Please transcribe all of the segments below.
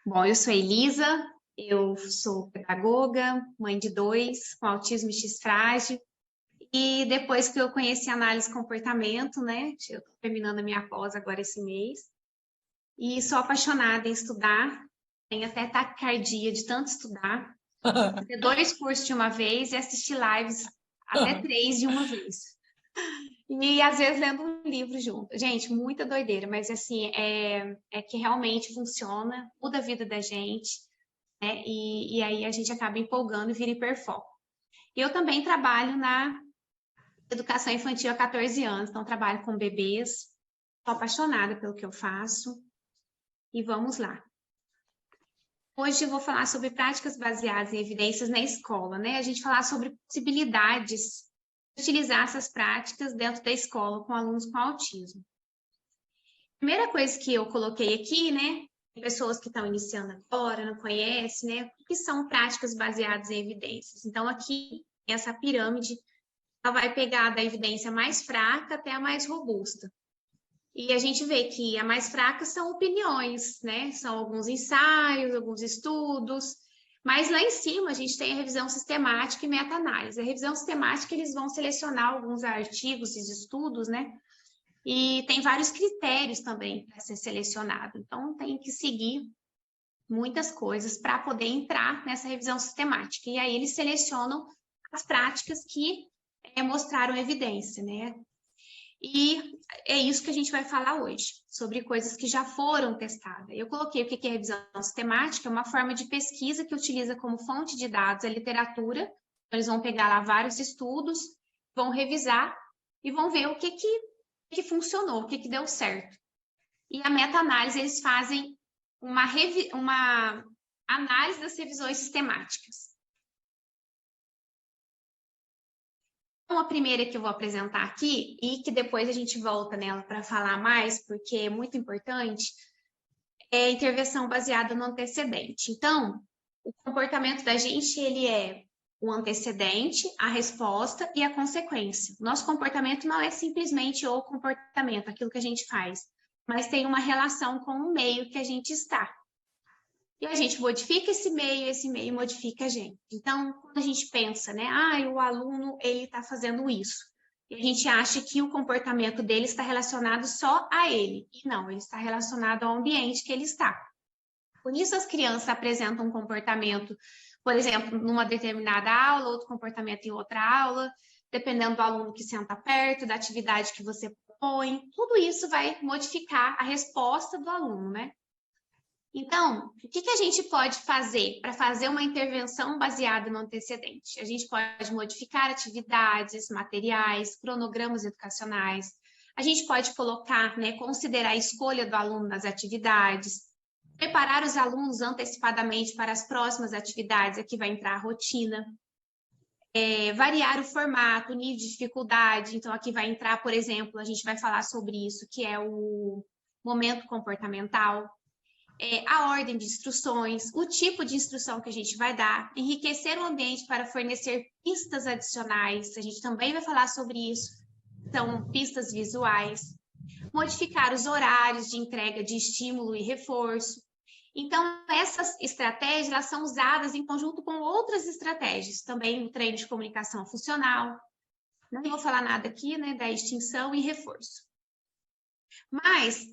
Bom, eu sou Elisa, eu sou pedagoga, mãe de dois, com autismo X frágil, e depois que eu conheci análise de comportamento, né, eu estou terminando a minha pós agora esse mês, e sou apaixonada em estudar, tenho até taquicardia de tanto estudar, fazer dois cursos de uma vez e assistir lives até três de uma vez. E às vezes lendo um livro junto. Gente, muita doideira, mas assim, é que realmente funciona, muda a vida da gente, né? E aí a gente acaba empolgando e vira hiperfoco. Eu também trabalho na educação infantil há 14 anos, então trabalho com bebês, estou apaixonada pelo que eu faço e vamos lá. Hoje eu vou falar sobre práticas baseadas em evidências na escola, né? A gente falar sobre possibilidades de utilizar essas práticas dentro da escola com alunos com autismo. Primeira coisa que eu coloquei aqui, né? Pessoas que estão iniciando agora, não conhecem, né? O que são práticas baseadas em evidências? Então, aqui, essa pirâmide, ela vai pegar da evidência mais fraca até a mais robusta. E a gente vê que a mais fraca são opiniões, né? São alguns ensaios, alguns estudos, mas lá em cima a gente tem a revisão sistemática e meta-análise. A revisão sistemática, eles vão selecionar alguns artigos e estudos, né? E tem vários critérios também para ser selecionado. Então, tem que seguir muitas coisas para poder entrar nessa revisão sistemática. E aí eles selecionam as práticas que mostraram evidência, né? E é isso que a gente vai falar hoje, sobre coisas que já foram testadas. Eu coloquei o que é revisão sistemática, é uma forma de pesquisa que utiliza como fonte de dados a literatura. Eles vão pegar lá vários estudos, vão revisar e vão ver o que funcionou, o que deu certo. E a meta-análise, eles fazem uma análise das revisões sistemáticas. Então, a primeira que eu vou apresentar aqui, e que depois a gente volta nela para falar mais, porque é muito importante, é a intervenção baseada no antecedente. Então, o comportamento da gente, ele é o antecedente, a resposta e a consequência. Nosso comportamento não é simplesmente o comportamento, aquilo que a gente faz, mas tem uma relação com o meio que a gente está. E a gente modifica esse meio modifica a gente. Então, quando a gente pensa, né, o aluno, ele está fazendo isso, e a gente acha que o comportamento dele está relacionado só a ele, e não, ele está relacionado ao ambiente que ele está. Por isso, as crianças apresentam um comportamento, por exemplo, numa determinada aula, outro comportamento em outra aula, dependendo do aluno que senta perto, da atividade que você propõe, tudo isso vai modificar a resposta do aluno, né? Então, o que a gente pode fazer para fazer uma intervenção baseada no antecedente? A gente pode modificar atividades, materiais, cronogramas educacionais. A gente pode colocar, né, considerar a escolha do aluno nas atividades, preparar os alunos antecipadamente para as próximas atividades, aqui vai entrar a rotina, variar o formato, o nível de dificuldade, então aqui vai entrar, por exemplo, a gente vai falar sobre isso, que é o momento comportamental, a ordem de instruções, o tipo de instrução que a gente vai dar, enriquecer o ambiente para fornecer pistas adicionais, a gente também vai falar sobre isso, são pistas visuais, modificar os horários de entrega de estímulo e reforço. Então, essas estratégias, elas são usadas em conjunto com outras estratégias, também o treino de comunicação funcional, não vou falar nada aqui, né, da extinção e reforço. Mas,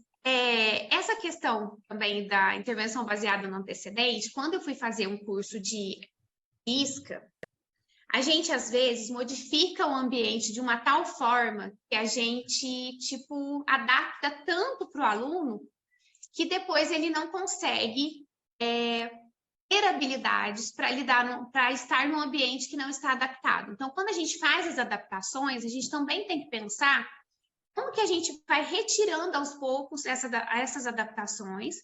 essa questão também da intervenção baseada no antecedente, quando eu fui fazer um curso de ISCA, a gente, às vezes, modifica o ambiente de uma tal forma que a gente, tipo, adapta tanto para o aluno que depois ele não consegue ter habilidades para estar num ambiente que não está adaptado. Então, quando a gente faz as adaptações, a gente também tem que pensar como que a gente vai retirando aos poucos essas adaptações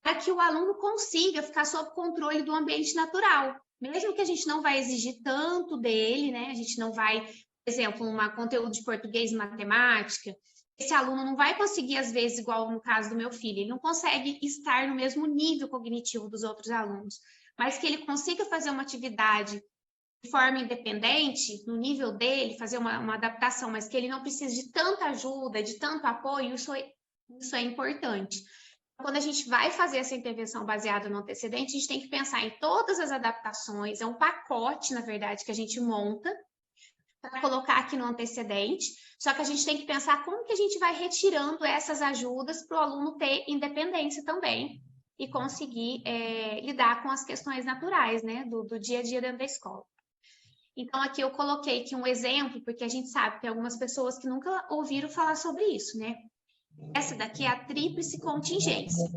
para que o aluno consiga ficar sob controle do ambiente natural. Mesmo que a gente não vai exigir tanto dele, né? A gente não vai, por exemplo, um conteúdo de português e matemática, esse aluno não vai conseguir, às vezes, igual no caso do meu filho, ele não consegue estar no mesmo nível cognitivo dos outros alunos, mas que ele consiga fazer uma atividade de forma independente, no nível dele, fazer uma adaptação, mas que ele não precise de tanta ajuda, de tanto apoio, isso é importante. Quando a gente vai fazer essa intervenção baseada no antecedente, a gente tem que pensar em todas as adaptações, é um pacote, na verdade, que a gente monta para colocar aqui no antecedente, só que a gente tem que pensar como que a gente vai retirando essas ajudas para o aluno ter independência também e conseguir lidar com as questões naturais, né, do dia a dia dentro da escola. Então, aqui eu coloquei aqui um exemplo, porque a gente sabe que tem algumas pessoas que nunca ouviram falar sobre isso, né? Essa daqui é a tríplice contingência.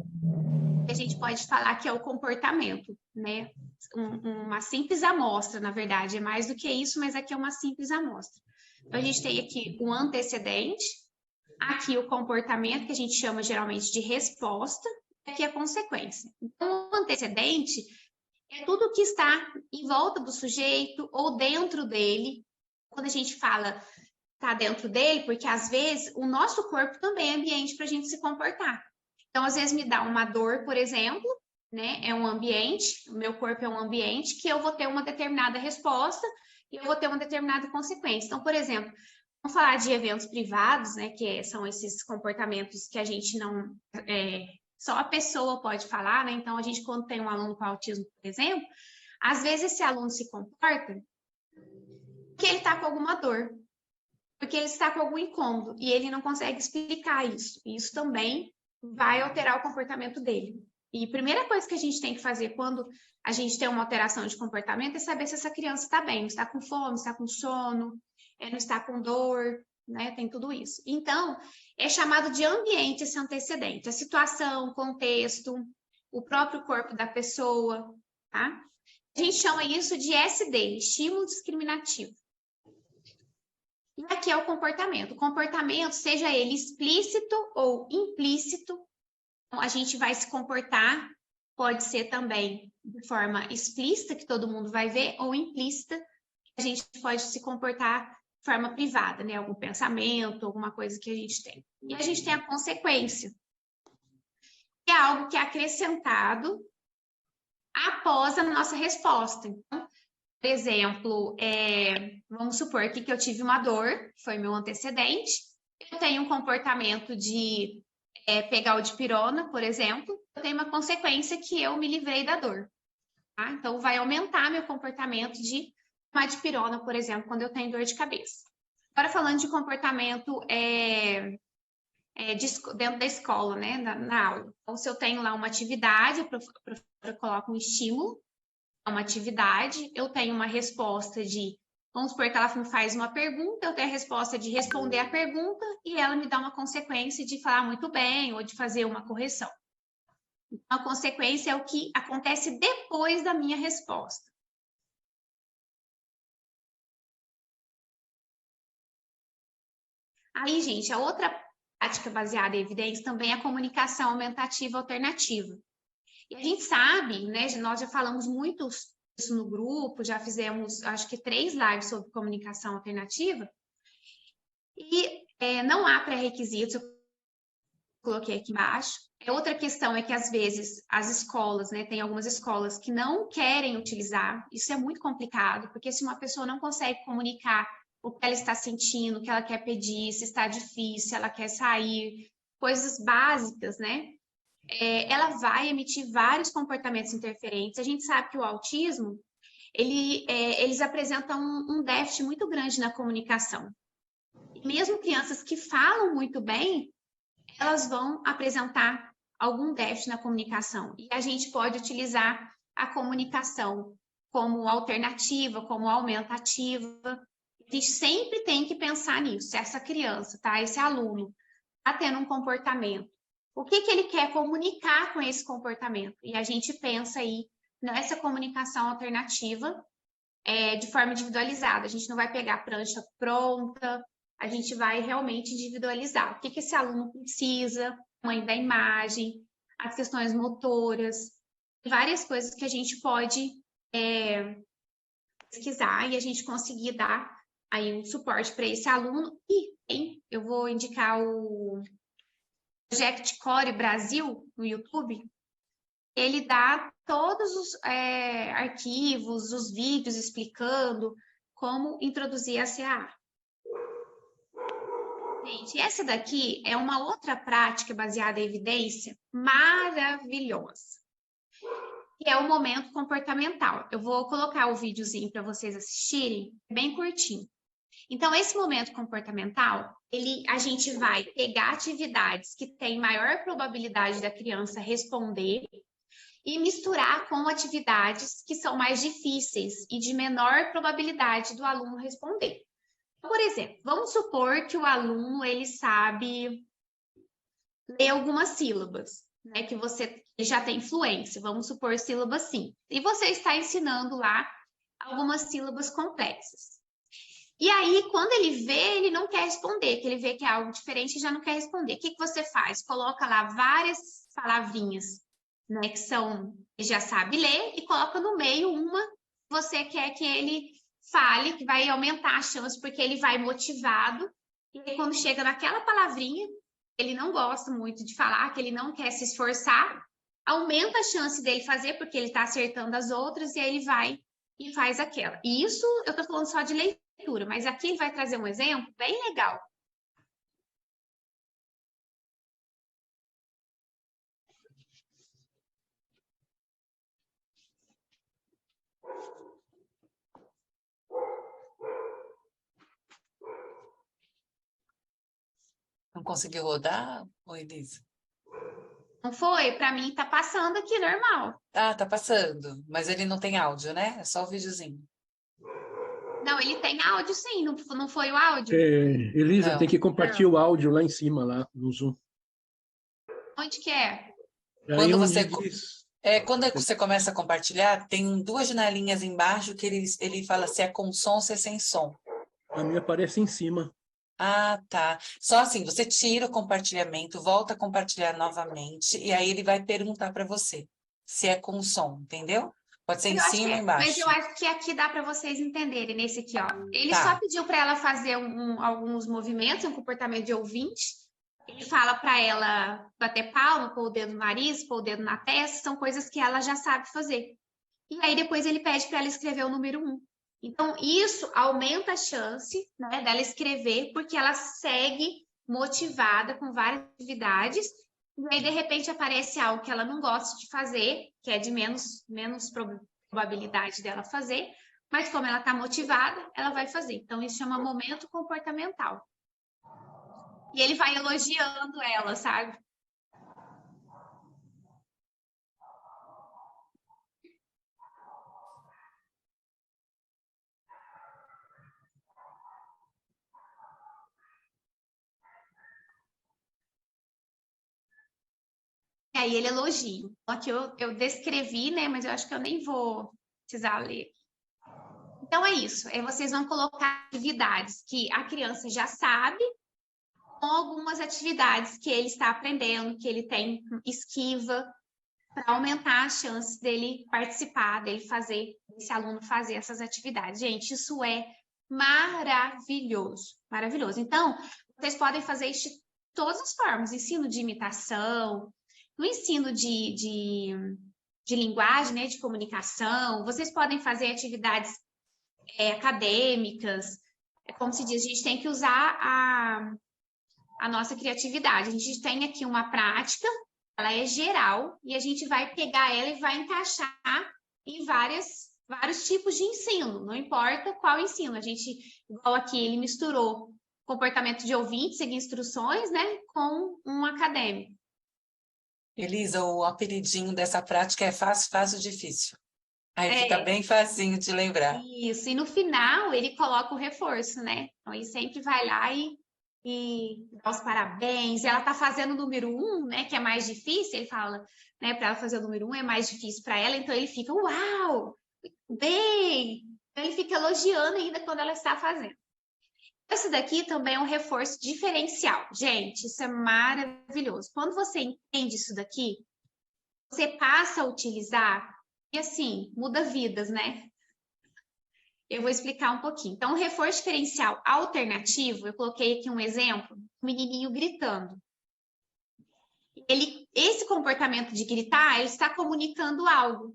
A gente pode falar que é o comportamento, né? Uma simples amostra, na verdade, é mais do que isso, mas aqui é uma simples amostra. Então, a gente tem aqui o antecedente, aqui o comportamento, que a gente chama geralmente de resposta, e aqui a consequência. Então, o antecedente é tudo que está em volta do sujeito ou dentro dele. Quando a gente fala está dentro dele, porque às vezes o nosso corpo também é ambiente para a gente se comportar. Então, às vezes me dá uma dor, por exemplo, né? É um ambiente, o meu corpo é um ambiente que eu vou ter uma determinada resposta e eu vou ter uma determinada consequência. Então, por exemplo, vamos falar de eventos privados, né? Que são esses comportamentos que a gente não. Só a pessoa pode falar, né? Então, a gente, quando tem um aluno com autismo, por exemplo, às vezes esse aluno se comporta porque ele está com alguma dor, porque ele está com algum incômodo e ele não consegue explicar isso. E isso também vai alterar o comportamento dele. E a primeira coisa que a gente tem que fazer quando a gente tem uma alteração de comportamento é saber se essa criança está bem, está com fome, está com sono, não está com dor, né? Tem tudo isso. Então, é chamado de ambiente esse antecedente, a situação, o contexto, o próprio corpo da pessoa, tá? A gente chama isso de SD, estímulo discriminativo. E aqui é o comportamento. O comportamento, seja ele explícito ou implícito, então a gente vai se comportar, pode ser também de forma explícita, que todo mundo vai ver, ou implícita, que a gente pode se comportar de forma privada, né? Algum pensamento, alguma coisa que a gente tem. E a gente tem a consequência, que é algo que é acrescentado após a nossa resposta. Então, por exemplo, vamos supor aqui que eu tive uma dor, foi meu antecedente, eu tenho um comportamento de pegar o dipirona, por exemplo, eu tenho uma consequência que eu me livrei da dor. Tá? Então, vai aumentar meu comportamento de tomar dipirona, por exemplo, quando eu tenho dor de cabeça. Agora, falando de comportamento dentro da escola, né, na aula. Então, se eu tenho lá uma atividade, a professora coloca um estímulo, uma atividade, eu tenho uma resposta de, vamos supor que ela me faz uma pergunta, eu tenho a resposta de responder a pergunta e ela me dá uma consequência de falar muito bem ou de fazer uma correção. Então, a consequência é o que acontece depois da minha resposta. Aí, gente, a outra prática baseada em evidência também é a comunicação aumentativa alternativa. E a gente sabe, né, nós já falamos muito isso no grupo, já fizemos, acho que 3 lives sobre comunicação alternativa, e não há pré-requisitos, eu coloquei aqui embaixo. Outra questão é que, às vezes, as escolas, né, tem algumas escolas que não querem utilizar, isso é muito complicado, porque se uma pessoa não consegue comunicar o que ela está sentindo, o que ela quer pedir, se está difícil, se ela quer sair, coisas básicas, né? Ela vai emitir vários comportamentos interferentes. A gente sabe que o autismo, eles apresentam um déficit muito grande na comunicação. E mesmo crianças que falam muito bem, elas vão apresentar algum déficit na comunicação. E a gente pode utilizar a comunicação como alternativa, como aumentativa. A gente sempre tem que pensar nisso. Se essa criança, tá? Esse aluno está tendo um comportamento, o que ele quer comunicar com esse comportamento? E a gente pensa aí nessa comunicação alternativa de forma individualizada. A gente não vai pegar a prancha pronta, a gente vai realmente individualizar. O que esse aluno precisa, o tamanho da imagem, as questões motoras, várias coisas que a gente pode pesquisar e a gente conseguir dar aí um suporte para esse aluno. E eu vou indicar o Project Core Brasil no YouTube. Ele dá todos os arquivos, os vídeos explicando como introduzir a CAA. Gente, essa daqui é uma outra prática baseada em evidência maravilhosa, que é o momento comportamental. Eu vou colocar o videozinho para vocês assistirem, bem curtinho. Então, esse momento comportamental, a gente vai pegar atividades que têm maior probabilidade da criança responder e misturar com atividades que são mais difíceis e de menor probabilidade do aluno responder. Por exemplo, vamos supor que o aluno ele sabe ler algumas sílabas, né? Que ele já tem fluência, vamos supor sílabas sim. E você está ensinando lá algumas sílabas complexas. E aí, quando ele vê, ele não quer responder, que ele vê que é algo diferente e já não quer responder. O que você faz? Coloca lá várias palavrinhas, né, que ele já sabe ler, e coloca no meio uma que você quer que ele fale, que vai aumentar a chance, porque ele vai motivado, e aí, quando chega naquela palavrinha, ele não gosta muito de falar, que ele não quer se esforçar, aumenta a chance dele fazer, porque ele está acertando as outras, e aí ele vai e faz aquela. E isso eu estou falando só de leitura, mas aqui ele vai trazer um exemplo bem legal. Não conseguiu rodar, ô Elisa? Não foi? Para mim tá passando aqui normal. Ah, tá passando, mas ele não tem áudio, né? É só o videozinho. Não, ele tem áudio sim, não foi o áudio? Elisa, tem Não. que compartilhar o áudio lá em cima, lá no Zoom. Onde que é? Aí Quando onde você, diz. quando você começa a compartilhar, tem duas janelinhas embaixo que ele fala se é com som ou se é sem som. A minha aparece em cima. Ah, tá. Só assim, você tira o compartilhamento, volta a compartilhar novamente, e aí ele vai perguntar para você se é com som, entendeu? Pode ser em Eu acho que cima ou é, mas eu embaixo. acho que aqui dá para vocês entenderem nesse aqui, ó. Ele só Tá. pediu para ela fazer alguns movimentos, um comportamento de ouvinte. Ele fala para ela bater palma, pôr o dedo no nariz, pôr o dedo na testa, são coisas que ela já sabe fazer. E aí depois ele pede para ela escrever o número 1. Então, isso aumenta a chance, né, dela escrever, porque ela segue motivada com várias atividades, e aí, de repente, aparece algo que ela não gosta de fazer, que é de menos probabilidade dela fazer, mas como ela está motivada, ela vai fazer. Então, isso chama momento comportamental. E ele vai elogiando ela, sabe? E aí ele elogia. Aqui eu descrevi, né? Mas eu acho que eu nem vou precisar ler. Então é isso. Vocês vão colocar atividades que a criança já sabe, com algumas atividades que ele está aprendendo, que ele tem esquiva, para aumentar as chances dele participar, desse aluno fazer essas atividades. Gente, isso é maravilhoso, maravilhoso. Então, vocês podem fazer isso de todas as formas, ensino de imitação, no ensino de linguagem, né, de comunicação, vocês podem fazer atividades acadêmicas, como se diz, a gente tem que usar a nossa criatividade. A gente tem aqui uma prática, ela é geral, e a gente vai pegar ela e vai encaixar em vários tipos de ensino, não importa qual ensino. A gente, igual aqui, ele misturou comportamento de ouvinte, seguir instruções, né, com um acadêmico. Elisa, o apelidinho dessa prática é fácil, fácil, difícil. Aí fica bem facinho de lembrar. Isso, e no final ele coloca o reforço, né? Então ele sempre vai lá e dá os parabéns. Ela tá fazendo o número 1, né? Que é mais difícil, ele fala, né? Para ela fazer o número 1 é mais difícil para ela, então ele fica, uau, bem! Então ele fica elogiando ainda quando ela está fazendo. Esse daqui também é um reforço diferencial. Gente, isso é maravilhoso. Quando você entende isso daqui, você passa a utilizar e assim, muda vidas, né? Eu vou explicar um pouquinho. Então, o reforço diferencial alternativo, eu coloquei aqui um exemplo, um menininho gritando. Esse comportamento de gritar, ele está comunicando algo.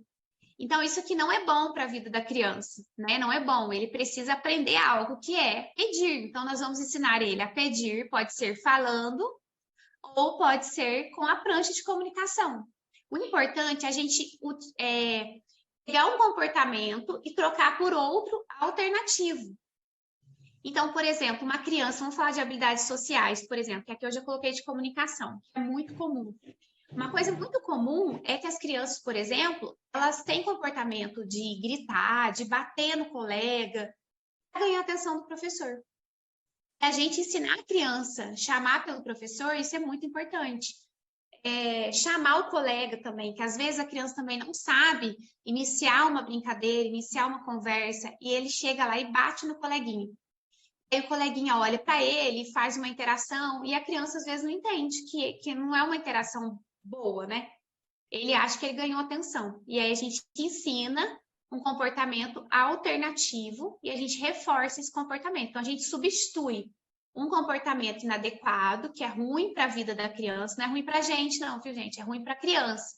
Então, isso aqui não é bom para a vida da criança, né? Não é bom. Ele precisa aprender algo que é pedir. Então, nós vamos ensinar ele a pedir, pode ser falando, ou pode ser com a prancha de comunicação. O importante é a gente pegar um comportamento e trocar por outro alternativo. Então, por exemplo, uma criança, vamos falar de habilidades sociais, por exemplo, que aqui eu já coloquei de comunicação, que é muito comum. Uma coisa muito comum é que as crianças, por exemplo, elas têm comportamento de gritar, de bater no colega, para ganhar a atenção do professor. A gente ensinar a criança, chamar pelo professor, isso é muito importante. Chamar o colega também, que às vezes a criança também não sabe iniciar uma brincadeira, iniciar uma conversa, e ele chega lá e bate no coleguinha. Aí o coleguinha olha para ele, faz uma interação, e a criança às vezes não entende que não é uma interação boa, né? Ele acha que ele ganhou atenção. E aí a gente ensina um comportamento alternativo e a gente reforça esse comportamento. Então, a gente substitui um comportamento inadequado, que é ruim para a vida da criança, não é ruim para a gente, não, viu, gente? É ruim para a criança.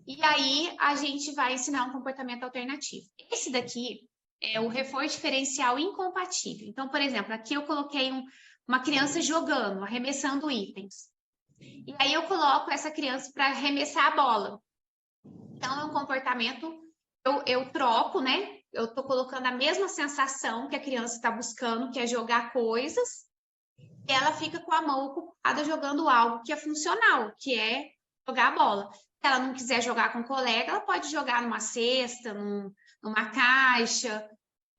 E aí a gente vai ensinar um comportamento alternativo. Esse daqui é o reforço diferencial incompatível. Então, por exemplo, aqui eu coloquei uma criança jogando, arremessando itens. E aí eu coloco essa criança para arremessar a bola. Então, é um comportamento, eu troco, né? Eu estou colocando a mesma sensação que a criança está buscando, que é jogar coisas, e ela fica com a mão ocupada jogando algo que é funcional, que é jogar a bola. Se ela não quiser jogar com o colega, ela pode jogar numa cesta, numa caixa.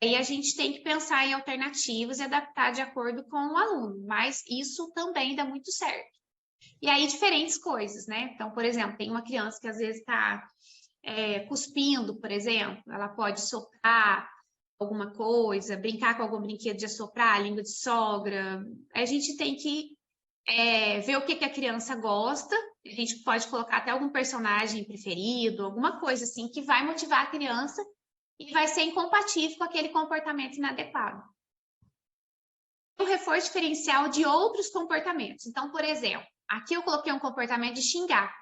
Aí a gente tem que pensar em alternativas e adaptar de acordo com o aluno, mas isso também dá muito certo. E aí, diferentes coisas, né? Então, por exemplo, tem uma criança que às vezes está cuspindo, por exemplo, ela pode soprar alguma coisa, brincar com algum brinquedo de assoprar, língua de sogra. A gente tem que ver o que a criança gosta, a gente pode colocar até algum personagem preferido, alguma coisa assim que vai motivar a criança e vai ser incompatível com aquele comportamento inadequado. O reforço diferencial de outros comportamentos. Então, por exemplo, aqui eu coloquei um comportamento de xingar.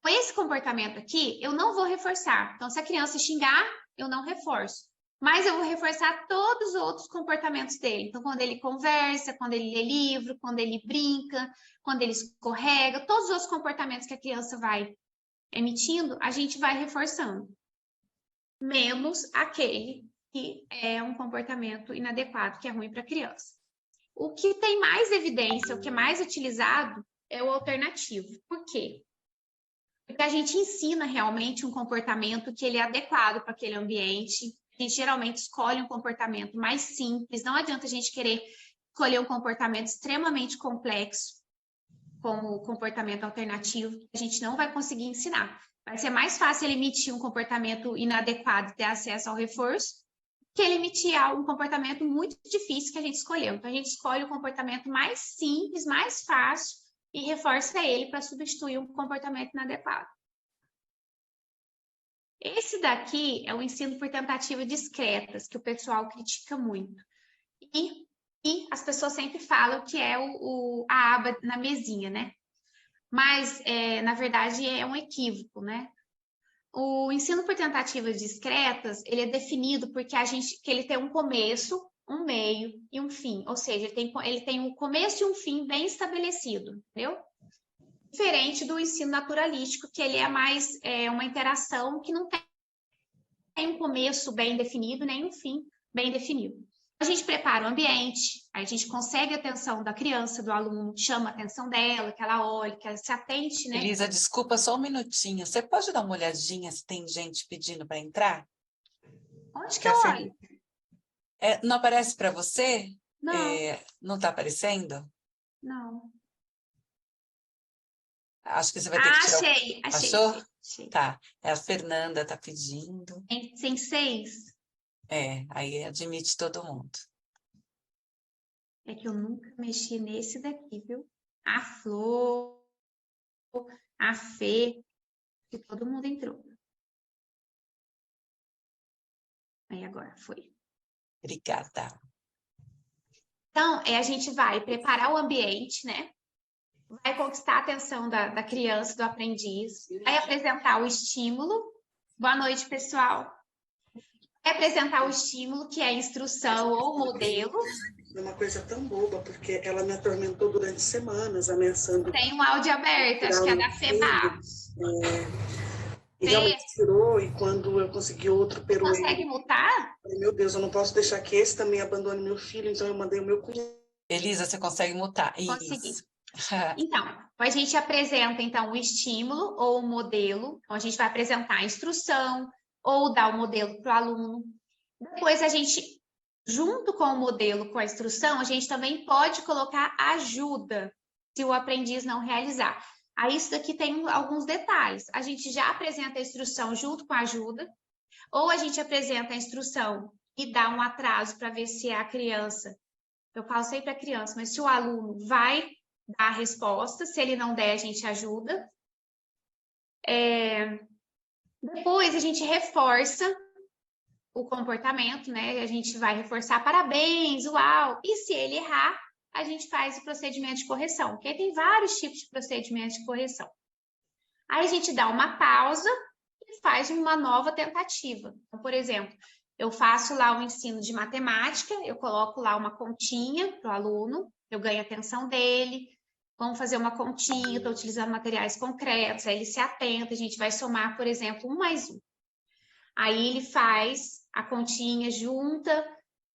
Com esse comportamento aqui, eu não vou reforçar. Então, se a criança xingar, eu não reforço. Mas eu vou reforçar todos os outros comportamentos dele. Então, quando ele conversa, quando ele lê livro, quando ele brinca, quando ele escorrega, todos os outros comportamentos que a criança vai emitindo, a gente vai reforçando. Menos aquele que é um comportamento inadequado, que é ruim para a criança. O que tem mais evidência, o que é mais utilizado, é o alternativo. Por quê? Porque a gente ensina realmente um comportamento que ele é adequado para aquele ambiente. A gente geralmente escolhe um comportamento mais simples. Não adianta a gente querer escolher um comportamento extremamente complexo, como o comportamento alternativo, que a gente não vai conseguir ensinar. Vai ser mais fácil ele emitir um comportamento inadequado e ter acesso ao reforço, que ele emitir um comportamento muito difícil que a gente escolheu. Então, a gente escolhe o comportamento mais simples, mais fácil, e reforça ele para substituir um comportamento inadequado. Esse daqui é o ensino por tentativa discretas, que o pessoal critica muito. E as pessoas sempre falam que é a aba na mesinha, né? Mas, na verdade, é um equívoco, né? O ensino por tentativas discretas, ele é definido porque que ele tem um começo, um meio e um fim. Ou seja, ele tem um começo e um fim bem estabelecido, entendeu? Diferente do ensino naturalístico, que ele é mais uma interação que não tem um começo bem definido, nem um fim bem definido. A gente prepara o ambiente, a gente consegue a atenção da criança, do aluno, chama a atenção dela, que ela olhe, que ela se atente, né? Elisa, desculpa só um minutinho. Você pode dar uma olhadinha se tem gente pedindo para entrar? Onde que eu olho? Não aparece para você? Não. Não está aparecendo? Não. Acho que você vai ter que tirar. Achei. Achou? Tá. A Fernanda está pedindo. Sem 6? Aí admite todo mundo. É que eu nunca mexi nesse daqui, viu? A Flor, a Fê, que todo mundo entrou. Aí agora foi. Obrigada. Então, a gente vai preparar o ambiente, né? Vai conquistar a atenção da criança, do aprendiz, vai apresentar o estímulo Boa noite, pessoal. Vai apresentar o estímulo, que é a instrução ou modelo. É uma coisa tão boba, porque ela me atormentou durante semanas, ameaçando Tem um áudio aberto, acho que é da FEBA. E realmente tirou, e quando eu consegui outro peruano... Consegue mutar? Falei, meu Deus, eu não posso deixar que esse também abandone meu filho, então eu mandei o meu cunhado. Elisa, você consegue mutar? Consegui. Isso. Então, a gente apresenta, então, o estímulo ou o modelo. Então, a gente vai apresentar a instrução ou dar o modelo para o aluno. Depois, a gente, junto com o modelo, com a instrução, a gente também pode colocar ajuda, se o aprendiz não realizar. Aí, isso daqui tem alguns detalhes. A gente já apresenta a instrução junto com a ajuda, ou a gente apresenta a instrução e dá um atraso para ver se a criança, eu falo sempre a criança, mas se o aluno vai dar a resposta, se ele não der, a gente ajuda. Depois, a gente reforça o comportamento, né? A gente vai reforçar parabéns, uau! E se ele errar, a gente faz o procedimento de correção, porque tem vários tipos de procedimento de correção. Aí a gente dá uma pausa e faz uma nova tentativa. Então, por exemplo, eu faço lá um ensino de matemática, eu coloco lá uma continha para o aluno, eu ganho a atenção dele, vamos fazer uma continha, estou utilizando materiais concretos, aí ele se atenta, a gente vai somar, por exemplo, 1 mais 1. Aí ele faz a continha, junta,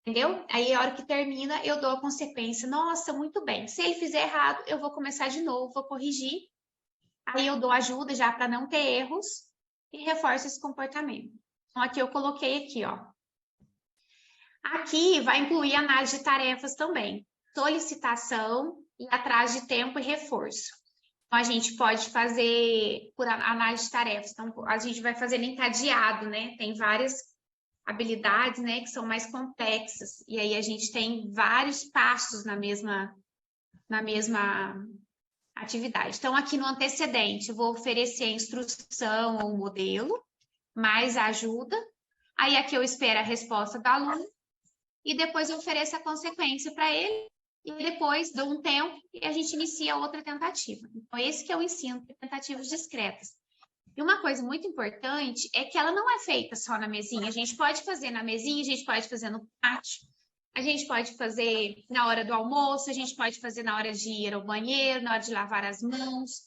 entendeu? Aí a hora que termina, eu dou a consequência. Nossa, muito bem. Se ele fizer errado, eu vou começar de novo, vou corrigir. Aí eu dou ajuda já para não ter erros e reforço esse comportamento. Então, aqui eu coloquei aqui, ó. Aqui vai incluir análise de tarefas também. Solicitação e atraso de tempo e reforço. Então, a gente pode fazer por análise de tarefas. Então, a gente vai fazer encadeado, né? Tem várias habilidades, né, que são mais complexas. E aí a gente tem vários passos na mesma atividade. Então, aqui no antecedente, eu vou oferecer a instrução ou modelo, mais a ajuda. Aí aqui eu espero a resposta do aluno e depois eu ofereço a consequência para ele e depois dou um tempo e a gente inicia outra tentativa. Então, esse que é o ensino de tentativas discretas. E uma coisa muito importante é que ela não é feita só na mesinha. A gente pode fazer na mesinha, a gente pode fazer no pátio, a gente pode fazer na hora do almoço, a gente pode fazer na hora de ir ao banheiro, na hora de lavar as mãos.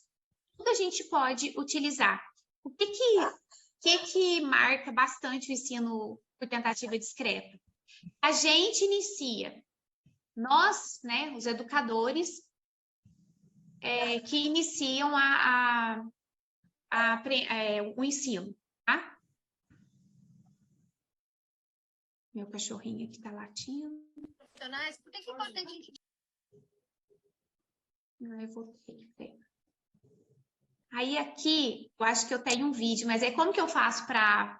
Tudo a gente pode utilizar. O que marca bastante o ensino por tentativa discreta? A gente inicia, nós, né, os educadores, que iniciam o ensino, tá? Meu cachorrinho aqui tá latindo. Por que é importante? Eu voltei. Aí aqui, eu acho que eu tenho um vídeo, mas aí como que eu faço para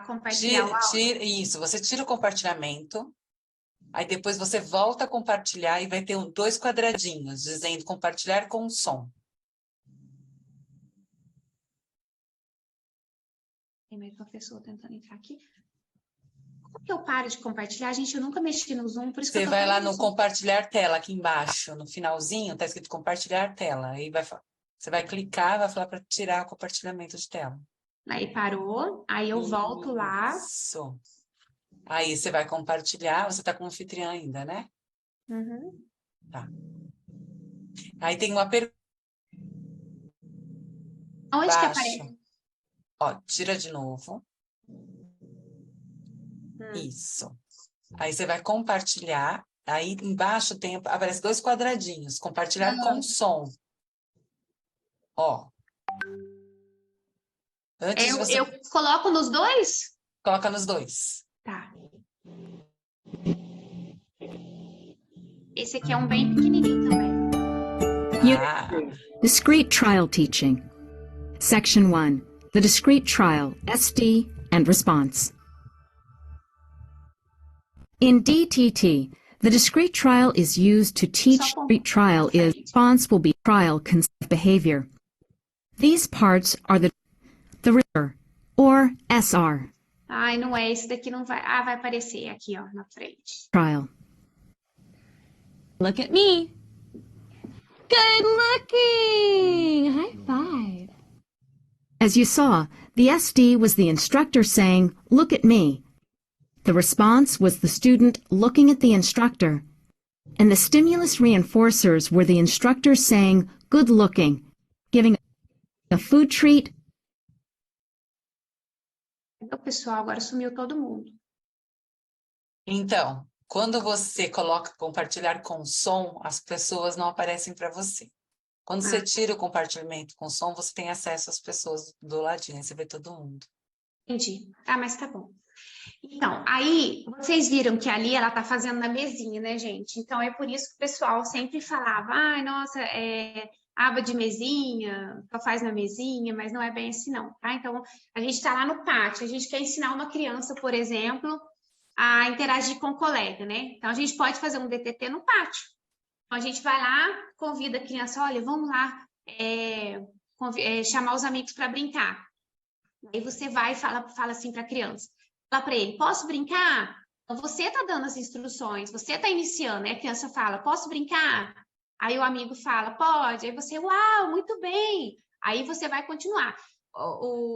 compartilhar o áudio? Isso, você tira o compartilhamento, aí depois você volta a compartilhar e vai ter 2 quadradinhos dizendo compartilhar com som. Tem mais uma pessoa tentando entrar aqui. Como que eu paro de compartilhar? Gente, eu nunca mexi no Zoom, por isso que Você eu tô vai lá fazendo no isso. compartilhar tela, aqui embaixo, no finalzinho, tá escrito compartilhar tela. Aí você vai clicar, vai falar para tirar o compartilhamento de tela. Aí parou, aí eu volto lá. Isso. Aí você vai compartilhar, você tá com o anfitriã ainda, né? Uhum. Tá. Aí tem uma pergunta Onde que embaixo. aparece? Ó, tira de novo. Isso. Aí você vai compartilhar. Aí embaixo aparece 2 quadradinhos. Compartilhar com som. Ó. Antes você Eu coloco nos dois? coloca nos 2. Tá. Esse aqui é um bem pequenininho também. Ah, Discrete Trial Teaching. Section 1. The Discrete Trial, SD, and Response. In DTT, the discrete trial is used to teach discrete trial is response will be trial consent behavior. These parts are the RISR, or SR, Ai, não é, esse daqui não vai. Ah, vai aparecer aqui, ó, na frente. trial. Look at me. Good looking. High five. As you saw, the SD was the instructor saying, "Look at me." The response was the student looking at the instructor. And the stimulus reinforcers were the instructors saying, "Good looking," giving a food treat. O pessoal, agora sumiu todo mundo. Então, quando você coloca compartilhar com som, as pessoas não aparecem para você. Quando você tira o compartilhamento com som, você tem acesso às pessoas do ladinho, você vê todo mundo. Entendi. Ah, mas tá bom. Então, aí, vocês viram que ali ela tá fazendo na mesinha, né, gente? Então, é por isso que o pessoal sempre falava, ai, nossa, aba de mesinha, só faz na mesinha, mas não é bem assim, não, tá? Então, a gente tá lá no pátio, a gente quer ensinar uma criança, por exemplo, a interagir com o colega, né? Então, a gente pode fazer um DTT no pátio. Então, a gente vai lá, convida a criança, olha, vamos lá chamar os amigos para brincar. Aí você vai e fala assim para a criança, fala para ele, posso brincar? Então, você está dando as instruções, você está iniciando, né? A criança fala, posso brincar? Aí o amigo fala, pode. Aí você, uau, muito bem. Aí você vai continuar.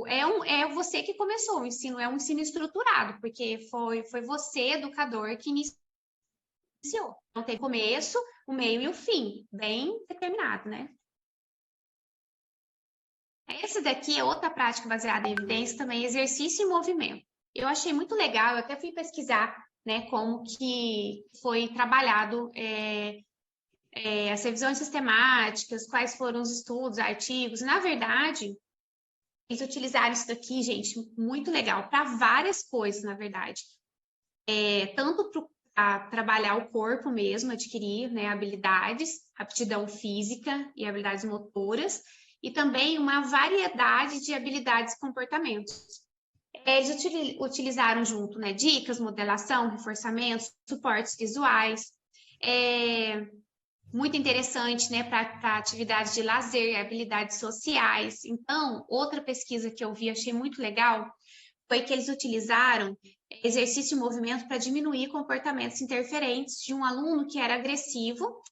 É você que começou o ensino, é um ensino estruturado, porque foi você, educador, que iniciou. Então, tem começo, o meio e o fim, bem determinado, né? Essa daqui é outra prática baseada em evidência, também exercício e movimento. Eu achei muito legal, eu até fui pesquisar, né, como que foi trabalhado as revisões sistemáticas, quais foram os estudos, artigos. Na verdade, eles utilizaram isso daqui, gente, muito legal, para várias coisas, na verdade. Tanto para trabalhar o corpo mesmo, adquirir, né, habilidades, aptidão física e habilidades motoras, e também uma variedade de habilidades e comportamentos. Eles utilizaram junto, né, dicas, modelação, reforçamentos, suportes visuais, muito interessante, né, para atividades de lazer, habilidades sociais. Então, outra pesquisa que eu vi, achei muito legal, foi que eles utilizaram exercício e movimento para diminuir comportamentos interferentes de um aluno que era agressivo.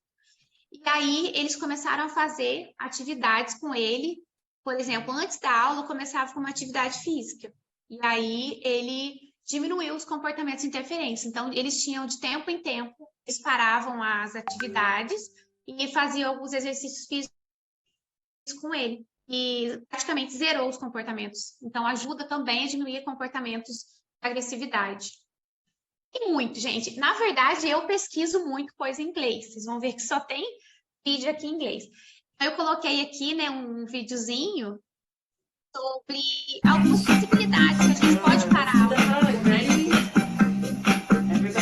E aí, eles começaram a fazer atividades com ele. Por exemplo, antes da aula, começava com uma atividade física. E aí, ele diminuiu os comportamentos interferentes. Então, eles tinham, de tempo em tempo, eles paravam as atividades e faziam alguns exercícios físicos com ele. E praticamente zerou os comportamentos. Então, ajuda também a diminuir comportamentos de agressividade. E muito, gente. Na verdade, eu pesquiso muito coisa em inglês. Vocês vão ver que só tem vídeo aqui em inglês. Eu coloquei aqui, né, um videozinho sobre algumas possibilidades que a gente pode parar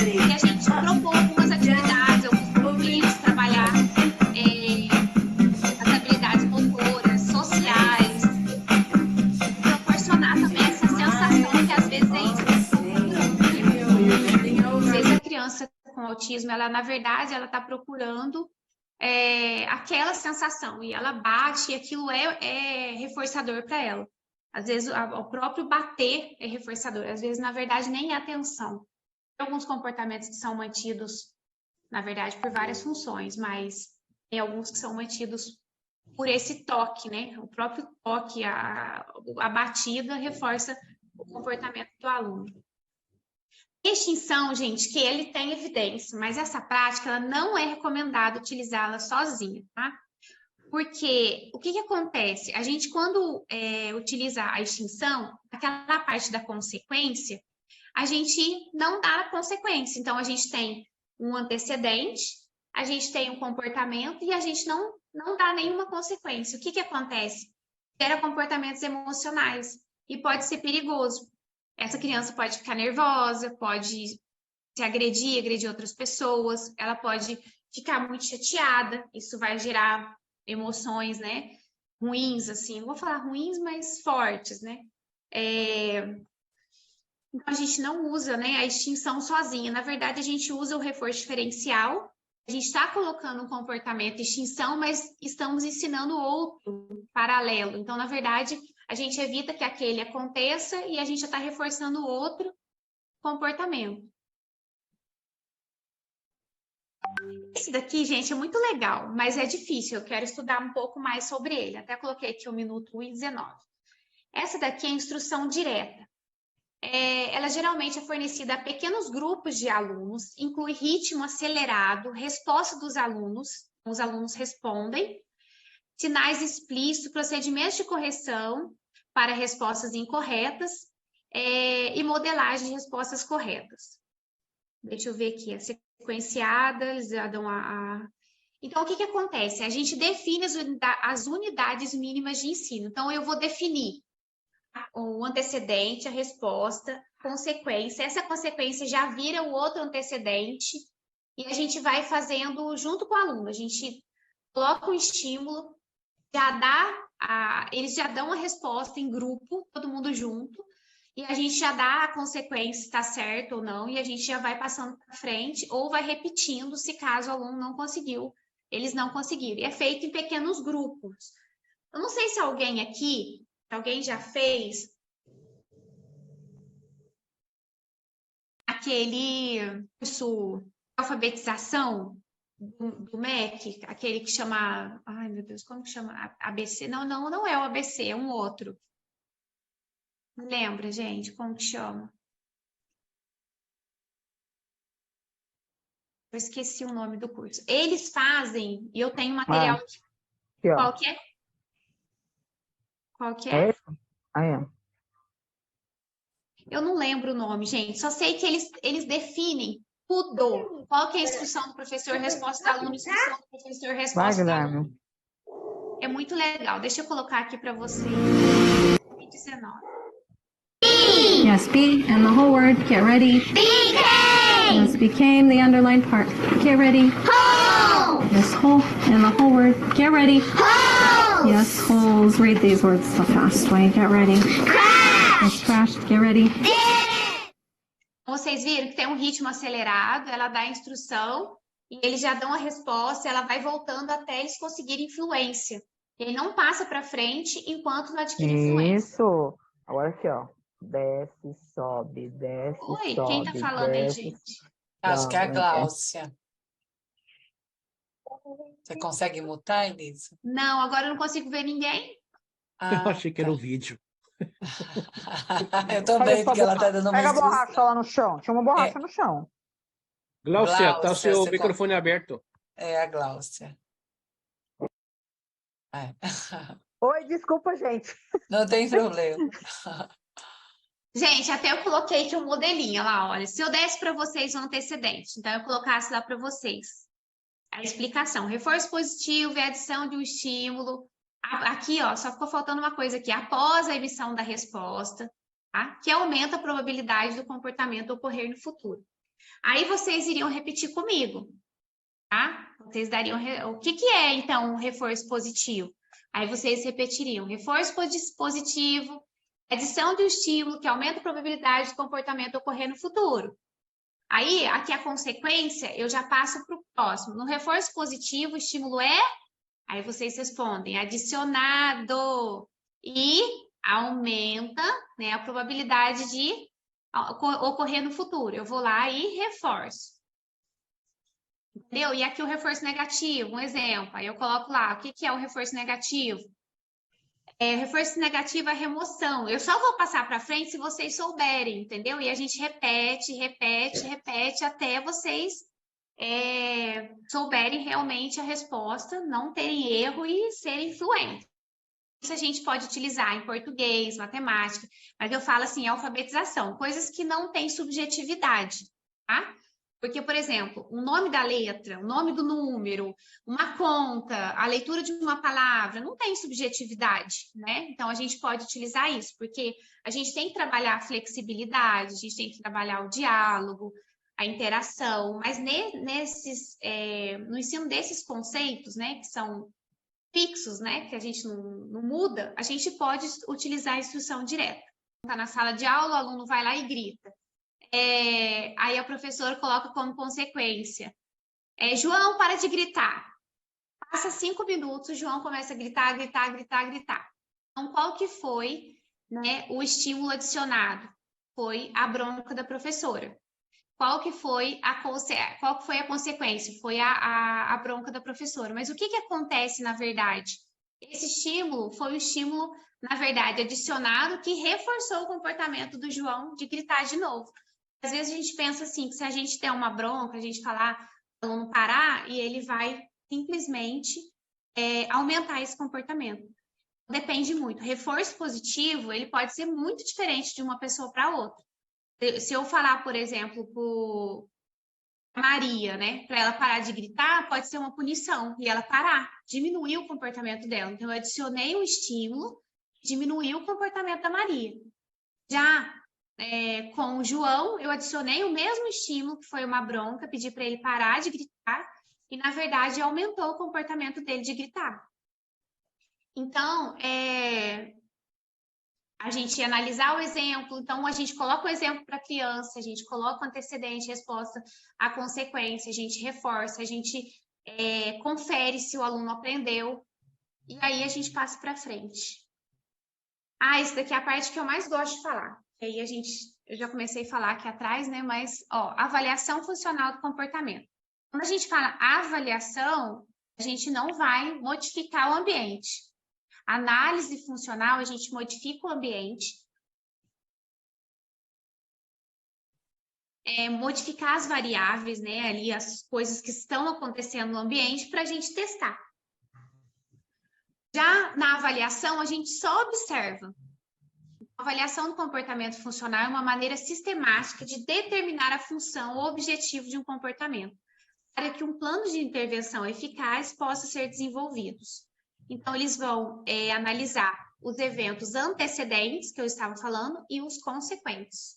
e a gente propor algumas atividades, alguns movimentos, trabalhar as habilidades motoras, sociais, proporcionar também essa sensação que às vezes é isso. Às vezes a criança com autismo, ela na verdade, ela está procurando aquela sensação e ela bate e aquilo é reforçador para ela. Às vezes o próprio bater é reforçador, às vezes na verdade nem é atenção. Tem alguns comportamentos que são mantidos, na verdade, por várias funções, mas tem alguns que são mantidos por esse toque, né? O próprio toque, a batida reforça o comportamento do aluno. Extinção, gente, que ele tem evidência, mas essa prática ela não é recomendado utilizá-la sozinha, tá? Porque o que acontece? A gente, quando utiliza a extinção, aquela parte da consequência, a gente não dá a consequência. Então, a gente tem um antecedente, a gente tem um comportamento e a gente não dá nenhuma consequência. O que acontece? Gera comportamentos emocionais e pode ser perigoso. Essa criança pode ficar nervosa, pode se agredir outras pessoas, ela pode ficar muito chateada, isso vai gerar emoções, né, ruins, assim, não vou falar ruins, mas fortes, né. Então, a gente não usa, né, a extinção sozinha, na verdade, a gente usa o reforço diferencial, a gente está colocando um comportamento de extinção, mas estamos ensinando outro paralelo, então, na verdade, a gente evita que aquele aconteça e a gente já está reforçando outro comportamento. Esse daqui, gente, é muito legal, mas é difícil, eu quero estudar um pouco mais sobre ele. Até coloquei aqui o minuto 1 e 19. Essa daqui é a instrução direta. Ela geralmente é fornecida a pequenos grupos de alunos, inclui ritmo acelerado, resposta dos alunos, os alunos respondem, sinais explícitos, procedimentos de correção para respostas incorretas e modelagem de respostas corretas. Deixa eu ver aqui, a sequenciada, eles já dão Então, o que acontece? A gente define as unidades mínimas de ensino. Então, eu vou definir o antecedente, a resposta, a consequência. Essa consequência já vira o outro antecedente e a gente vai fazendo junto com o aluno. A gente coloca um estímulo, eles já dão a resposta em grupo, todo mundo junto, e a gente já dá a consequência, se está certo ou não, e a gente já vai passando para frente ou vai repetindo se caso o aluno não conseguiu, eles não conseguiram. E é feito em pequenos grupos. Eu não sei se alguém aqui, alguém já fez aquele curso de alfabetização do MEC, aquele que chama... Ai, meu Deus, como que chama? ABC? Não é o ABC, é um outro. Não lembra, gente, como que chama? Eu esqueci o nome do curso. Eles fazem, e eu tenho material... Aqui, Qual que é? Qual que é? Eu não lembro o nome, gente. Só sei que eles definem tudo. Qual que é a instrução do professor, resposta do aluno, instrução do professor, resposta do aluno. É muito legal. Deixa eu colocar aqui para vocês. 19. Yes, be and the whole word. Get ready. Became. Yes, became the underlined part. Get ready. Whole. Yes, whole and the whole word. Get ready. Whole. Yes, holes. Read these words the fast way. Get ready. Crash. Yes, crashed. Get ready. Vocês viram que tem um ritmo acelerado, ela dá a instrução e eles já dão a resposta, ela vai voltando até eles conseguirem fluência. Ele não passa para frente enquanto não adquire fluência. Isso. Agora aqui, ó. Desce, sobe, desce, Oi, sobe. quem tá falando desce, aí, gente? Acho que é a Gláucia. Você consegue mutar, Elisa? Não, agora eu não consigo ver ninguém. Eu achei que era o vídeo. Eu também, porque ela tá dando uma Pega a instrução. borracha lá no chão. Tinha uma borracha no chão. Gláucia, tá o Gláucia, seu você microfone aberto. É a Gláucia. Oi, desculpa, gente. Não tem problema. Gente, até eu coloquei aqui um modelinho lá, olha. Se eu desse para vocês um antecedente, então eu colocasse lá para vocês a explicação. Reforço positivo é a adição de um estímulo. Aqui, ó, só ficou faltando uma coisa aqui. Após a emissão da resposta, tá? Que aumenta a probabilidade do comportamento ocorrer no futuro. Aí vocês iriam repetir comigo, tá? Vocês dariam... O que é, então, um reforço positivo? Aí vocês repetiriam. Reforço positivo, adição de um estímulo que aumenta a probabilidade do comportamento ocorrer no futuro. Aí, aqui a consequência, eu já passo para o próximo. No reforço positivo, o estímulo é... Aí vocês respondem, adicionado. E aumenta, né, a probabilidade de ocorrer no futuro. Eu vou lá e reforço. Entendeu? E aqui o reforço negativo, um exemplo. Aí eu coloco lá, o que é o reforço negativo? Reforço negativo é remoção. Eu só vou passar para frente se vocês souberem, entendeu? E a gente repete até vocês souberem realmente a resposta, não terem erro e serem fluentes. Isso a gente pode utilizar em português, matemática, mas eu falo assim, alfabetização, coisas que não têm subjetividade, tá? Porque, por exemplo, o nome da letra, o nome do número, uma conta, a leitura de uma palavra, não tem subjetividade, né? Então, a gente pode utilizar isso, porque a gente tem que trabalhar a flexibilidade, a gente tem que trabalhar o diálogo, a interação, mas no ensino desses conceitos, né, que são fixos, né, que a gente não muda, a gente pode utilizar a instrução direta. Está na sala de aula, o aluno vai lá e grita. Aí a professora coloca como consequência, João, para de gritar. Passa 5 minutos, o João começa a gritar. Então, qual que foi, né, o estímulo adicionado? Foi a bronca da professora. Qual que foi a consequência? Foi a bronca da professora. Mas o que acontece, na verdade? Esse estímulo foi um estímulo, na verdade, adicionado que reforçou o comportamento do João de gritar de novo. Às vezes a gente pensa assim, que se a gente der uma bronca, a gente falar para o aluno parar e ele vai simplesmente aumentar esse comportamento. Depende muito. Reforço positivo, ele pode ser muito diferente de uma pessoa para outra. Se eu falar, por exemplo, para Maria, né, para ela parar de gritar, pode ser uma punição e ela parar, diminuir o comportamento dela. Então, eu adicionei um estímulo, diminuiu o comportamento da Maria. Já com o João, eu adicionei o mesmo estímulo, que foi uma bronca, pedi para ele parar de gritar, e, na verdade, aumentou o comportamento dele de gritar. Então, a gente analisar o exemplo, então a gente coloca o exemplo para a criança, a gente coloca o antecedente, resposta, a consequência, a gente reforça, a gente confere se o aluno aprendeu, e aí a gente passa para frente. Isso daqui é a parte que eu mais gosto de falar. E aí eu já comecei a falar aqui atrás, né? Mas, avaliação funcional do comportamento. Quando a gente fala avaliação, a gente não vai modificar o ambiente. Análise funcional, a gente modifica o ambiente, modificar as variáveis, né? Ali as coisas que estão acontecendo no ambiente para a gente testar. Já na avaliação, a gente só observa. A avaliação do comportamento funcional é uma maneira sistemática de determinar a função ou objetivo de um comportamento, para que um plano de intervenção eficaz possa ser desenvolvido. Então, eles vão analisar os eventos antecedentes, que eu estava falando, e os consequentes.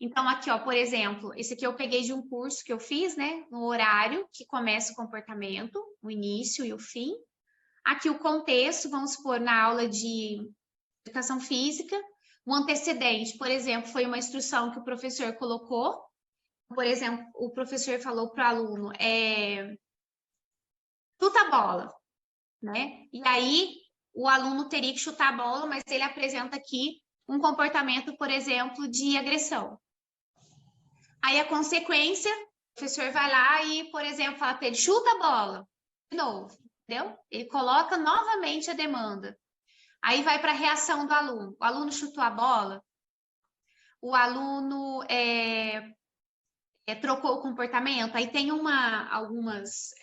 Então, aqui, por exemplo, esse aqui eu peguei de um curso que eu fiz, né, no horário que começa o comportamento, o início e o fim. Aqui o contexto, vamos supor, na aula de educação física, o antecedente, por exemplo, foi uma instrução que o professor colocou. Por exemplo, o professor falou para o aluno, chuta a bola, né? E aí, o aluno teria que chutar a bola, mas ele apresenta aqui um comportamento, por exemplo, de agressão. Aí, a consequência, o professor vai lá e, por exemplo, fala para ele, chuta a bola, de novo, entendeu? Ele coloca novamente a demanda. Aí vai para a reação do aluno. O aluno chutou a bola, o aluno trocou o comportamento. Aí tem algumas...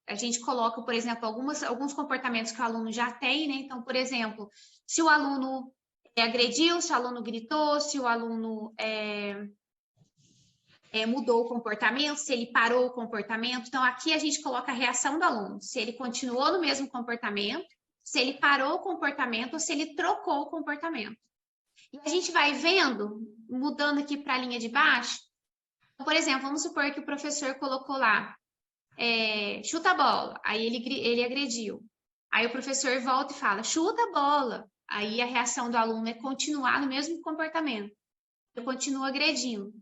a gente coloca, por exemplo, alguns comportamentos que o aluno já tem, né? Então, por exemplo, se o aluno agrediu, se o aluno gritou, se o aluno mudou o comportamento, se ele parou o comportamento. Então, aqui a gente coloca a reação do aluno, se ele continuou no mesmo comportamento, se ele parou o comportamento ou se ele trocou o comportamento. E a gente vai vendo, mudando aqui para a linha de baixo. Por exemplo, vamos supor que o professor colocou lá, chuta a bola, aí ele agrediu. Aí o professor volta e fala, chuta a bola. Aí a reação do aluno é continuar no mesmo comportamento. Ele continua agredindo.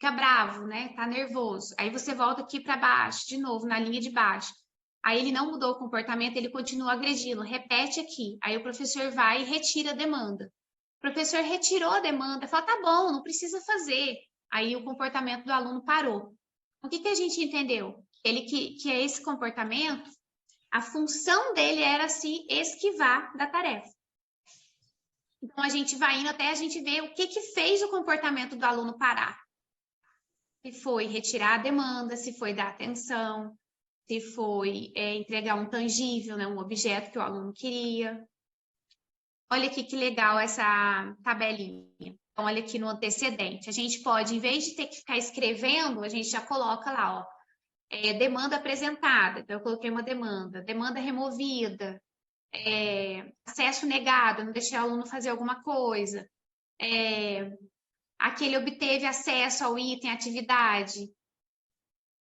Fica bravo, né? Tá nervoso. Aí você volta aqui para baixo, de novo, na linha de baixo. Aí ele não mudou o comportamento, ele continua agredindo. Repete aqui. Aí o professor vai e retira a demanda. O professor retirou a demanda, fala, tá bom, não precisa fazer. Aí o comportamento do aluno parou. O que a gente entendeu? Que é esse comportamento, a função dele era se esquivar da tarefa. Então, a gente vai indo até a gente ver o que fez o comportamento do aluno parar. Se foi retirar a demanda, se foi dar atenção, se foi entregar um tangível, né, um objeto que o aluno queria. Olha aqui que legal essa tabelinha. Então, olha aqui no antecedente. A gente pode, em vez de ter que ficar escrevendo, a gente já coloca lá, demanda apresentada. Então, eu coloquei uma demanda. Demanda removida. Acesso negado, não deixei o aluno fazer alguma coisa. Aqui ele obteve acesso ao item, atividade.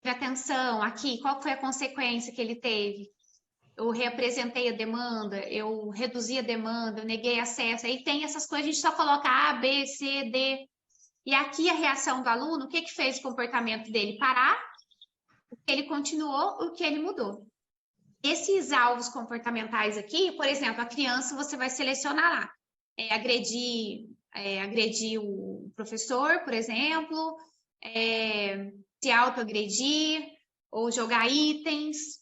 Atenção, aqui, qual foi a consequência que ele teve? Eu reapresentei a demanda, eu reduzi a demanda, eu neguei acesso. Aí tem essas coisas, a gente só coloca A, B, C, D. E aqui a reação do aluno, o que fez o comportamento dele? Parar, o que ele continuou, o que ele mudou. Esses alvos comportamentais aqui, por exemplo, a criança, você vai selecionar lá. Agredir o professor, por exemplo, se autoagredir, ou jogar itens.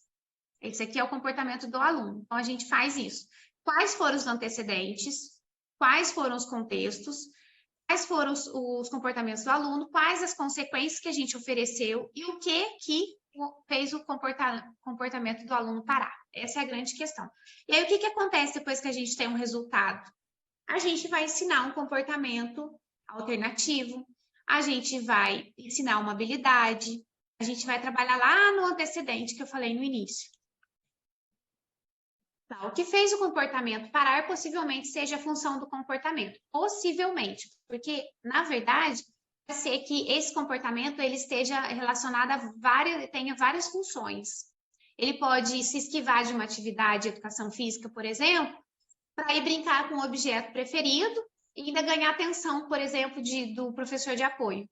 Esse aqui é o comportamento do aluno. Então, a gente faz isso. Quais foram os antecedentes? Quais foram os contextos? Quais foram os comportamentos do aluno? Quais as consequências que a gente ofereceu? E o que fez o comportamento do aluno parar? Essa é a grande questão. E aí, o que acontece depois que a gente tem um resultado? A gente vai ensinar um comportamento alternativo, a gente vai ensinar uma habilidade, a gente vai trabalhar lá no antecedente que eu falei no início. Tá, o que fez o comportamento parar possivelmente seja a função do comportamento. Possivelmente, porque, na verdade, pode ser que esse comportamento ele esteja relacionado a tenha várias funções. Ele pode se esquivar de uma atividade de educação física, por exemplo, para ir brincar com um objeto preferido e ainda ganhar atenção, por exemplo, do professor de apoio.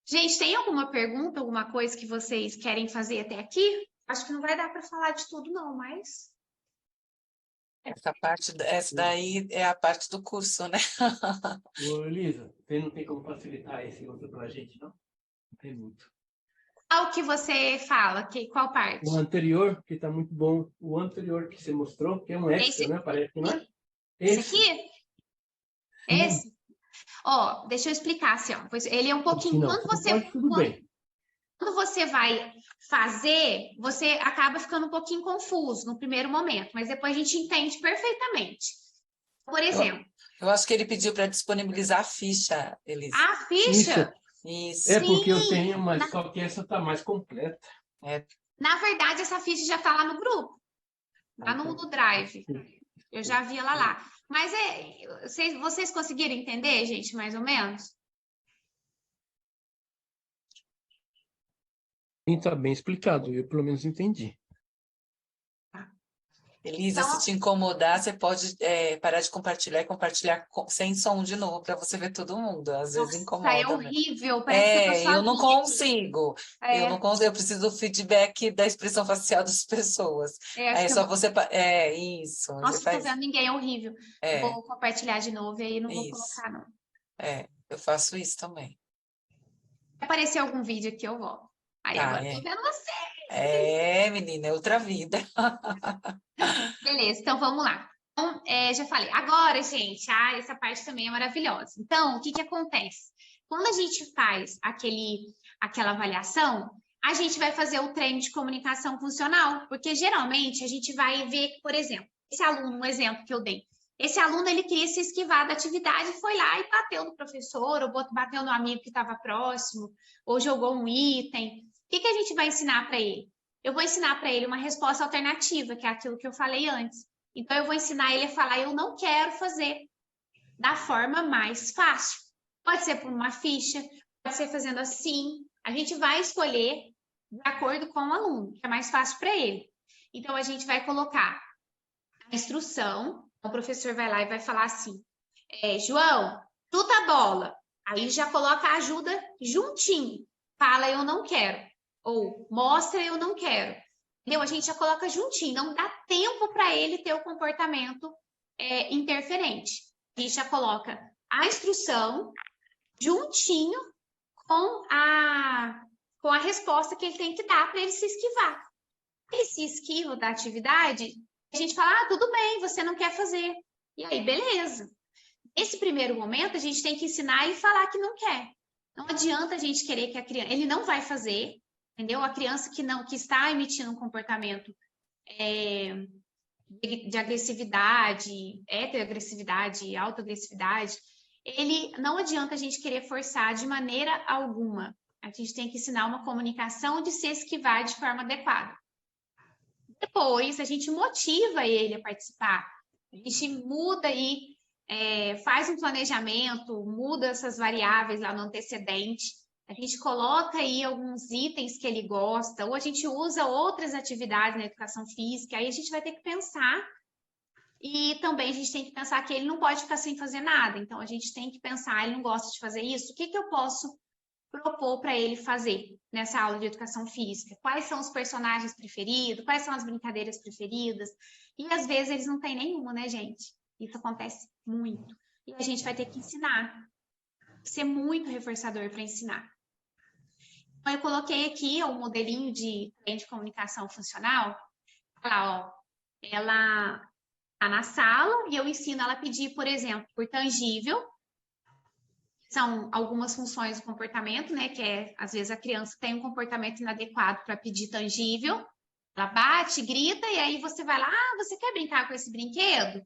Gente, tem alguma pergunta, alguma coisa que vocês querem fazer até aqui? Acho que não vai dar para falar de tudo, não, mas... Essa daí é a parte do curso, né? Ô, Elisa, você não tem como facilitar esse outro para a gente, não? Não tem muito. Qual que você fala? Qual parte? O anterior, que está muito bom. O anterior que você mostrou, que é um extra, né? Parece que não é? Esse aqui? Esse? Ó, deixa eu explicar assim, ó. Ele é um pouquinho... Quando você vai fazer, você acaba ficando um pouquinho confuso no primeiro momento, mas depois a gente entende perfeitamente. Por exemplo... Eu acho que ele pediu para disponibilizar a ficha, Elisa. A ficha? Isso. É porque eu tenho, mas só que essa está mais completa. Na verdade, essa ficha já está lá no grupo. Lá no Drive. Eu já vi ela lá. Mas vocês conseguiram entender, gente, mais ou menos? Está bem explicado, eu pelo menos entendi. Elisa, se te incomodar, você pode parar de compartilhar e compartilhar sem som de novo para você ver todo mundo. Às vezes incomoda. É horrível, parece que eu não consigo. Eu preciso do feedback da expressão facial das pessoas. Aí só você... isso. Nossa, não estou vendo ninguém, é horrível. Vou compartilhar de novo e aí não vou colocar, não. Eu faço isso também. Se aparecer algum vídeo aqui, eu volto. Aí agora eu tô vendo você. Menina, é outra vida. Beleza, então vamos lá. Então, já falei. Agora, gente, essa parte também é maravilhosa. Então, o que acontece? Quando a gente faz aquela avaliação, a gente vai fazer o treino de comunicação funcional, porque geralmente a gente vai ver, por exemplo, esse aluno, um exemplo que eu dei. Esse aluno, ele queria se esquivar da atividade e foi lá e bateu no professor, ou bateu no amigo que estava próximo, ou jogou um item. O que a gente vai ensinar para ele? Eu vou ensinar para ele uma resposta alternativa, que é aquilo que eu falei antes. Então, eu vou ensinar ele a falar, eu não quero fazer da forma mais fácil. Pode ser por uma ficha, pode ser fazendo assim. A gente vai escolher de acordo com o aluno, que é mais fácil para ele. Então, a gente vai colocar a instrução, o professor vai lá e vai falar assim, João, chuta a bola. Aí já coloca a ajuda juntinho. Fala, eu não quero. Ou mostra, eu não quero. Entendeu? A gente já coloca juntinho. Não dá tempo para ele ter o comportamento interferente. A gente já coloca a instrução juntinho com a resposta que ele tem que dar para ele se esquivar. Ele se esquiva da atividade, a gente fala, tudo bem, você não quer fazer. E aí, beleza. Nesse primeiro momento, a gente tem que ensinar e falar que não quer. Não adianta a gente querer que a criança... Ele não vai fazer, entendeu? A criança que está emitindo um comportamento de agressividade, heteroagressividade, autoagressividade, não adianta a gente querer forçar de maneira alguma. A gente tem que ensinar uma comunicação de se esquivar de forma adequada. Depois, a gente motiva ele a participar. A gente muda aí, faz um planejamento, muda essas variáveis lá no antecedente. A gente coloca aí alguns itens que ele gosta, ou a gente usa outras atividades na educação física, aí a gente vai ter que pensar. E também a gente tem que pensar que ele não pode ficar sem fazer nada. Então, a gente tem que pensar, ele não gosta de fazer isso, o que eu posso propor para ele fazer nessa aula de educação física? Quais são os personagens preferidos? Quais são as brincadeiras preferidas? E às vezes eles não têm nenhuma, né, gente? Isso acontece muito. E a gente vai ter que ensinar. Ser muito reforçador para ensinar. Então, eu coloquei aqui o modelinho de comunicação funcional. Olha lá, ó, ela está na sala e eu ensino ela a pedir, por exemplo, por tangível. São algumas funções do comportamento, né? Que é, às vezes, a criança tem um comportamento inadequado para pedir tangível. Ela bate, grita, e aí você vai lá, você quer brincar com esse brinquedo?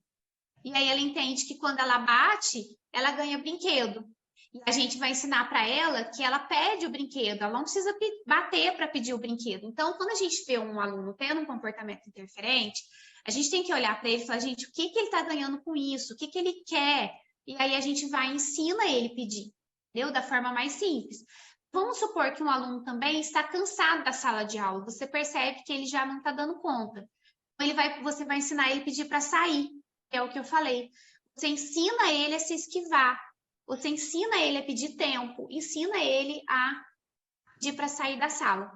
E aí ela entende que quando ela bate, ela ganha brinquedo. E a gente vai ensinar para ela que ela pede o brinquedo, ela não precisa bater para pedir o brinquedo. Então, quando a gente vê um aluno tendo um comportamento interferente, a gente tem que olhar para ele e falar, gente, o que ele está ganhando com isso? O que ele quer? E aí a gente vai e ensina ele a pedir, entendeu? Da forma mais simples. Vamos supor que um aluno também está cansado da sala de aula, você percebe que ele já não está dando conta. Você vai ensinar ele a pedir para sair, que é o que eu falei. Você ensina ele a se esquivar, você ensina ele a pedir tempo, ensina ele a pedir para sair da sala.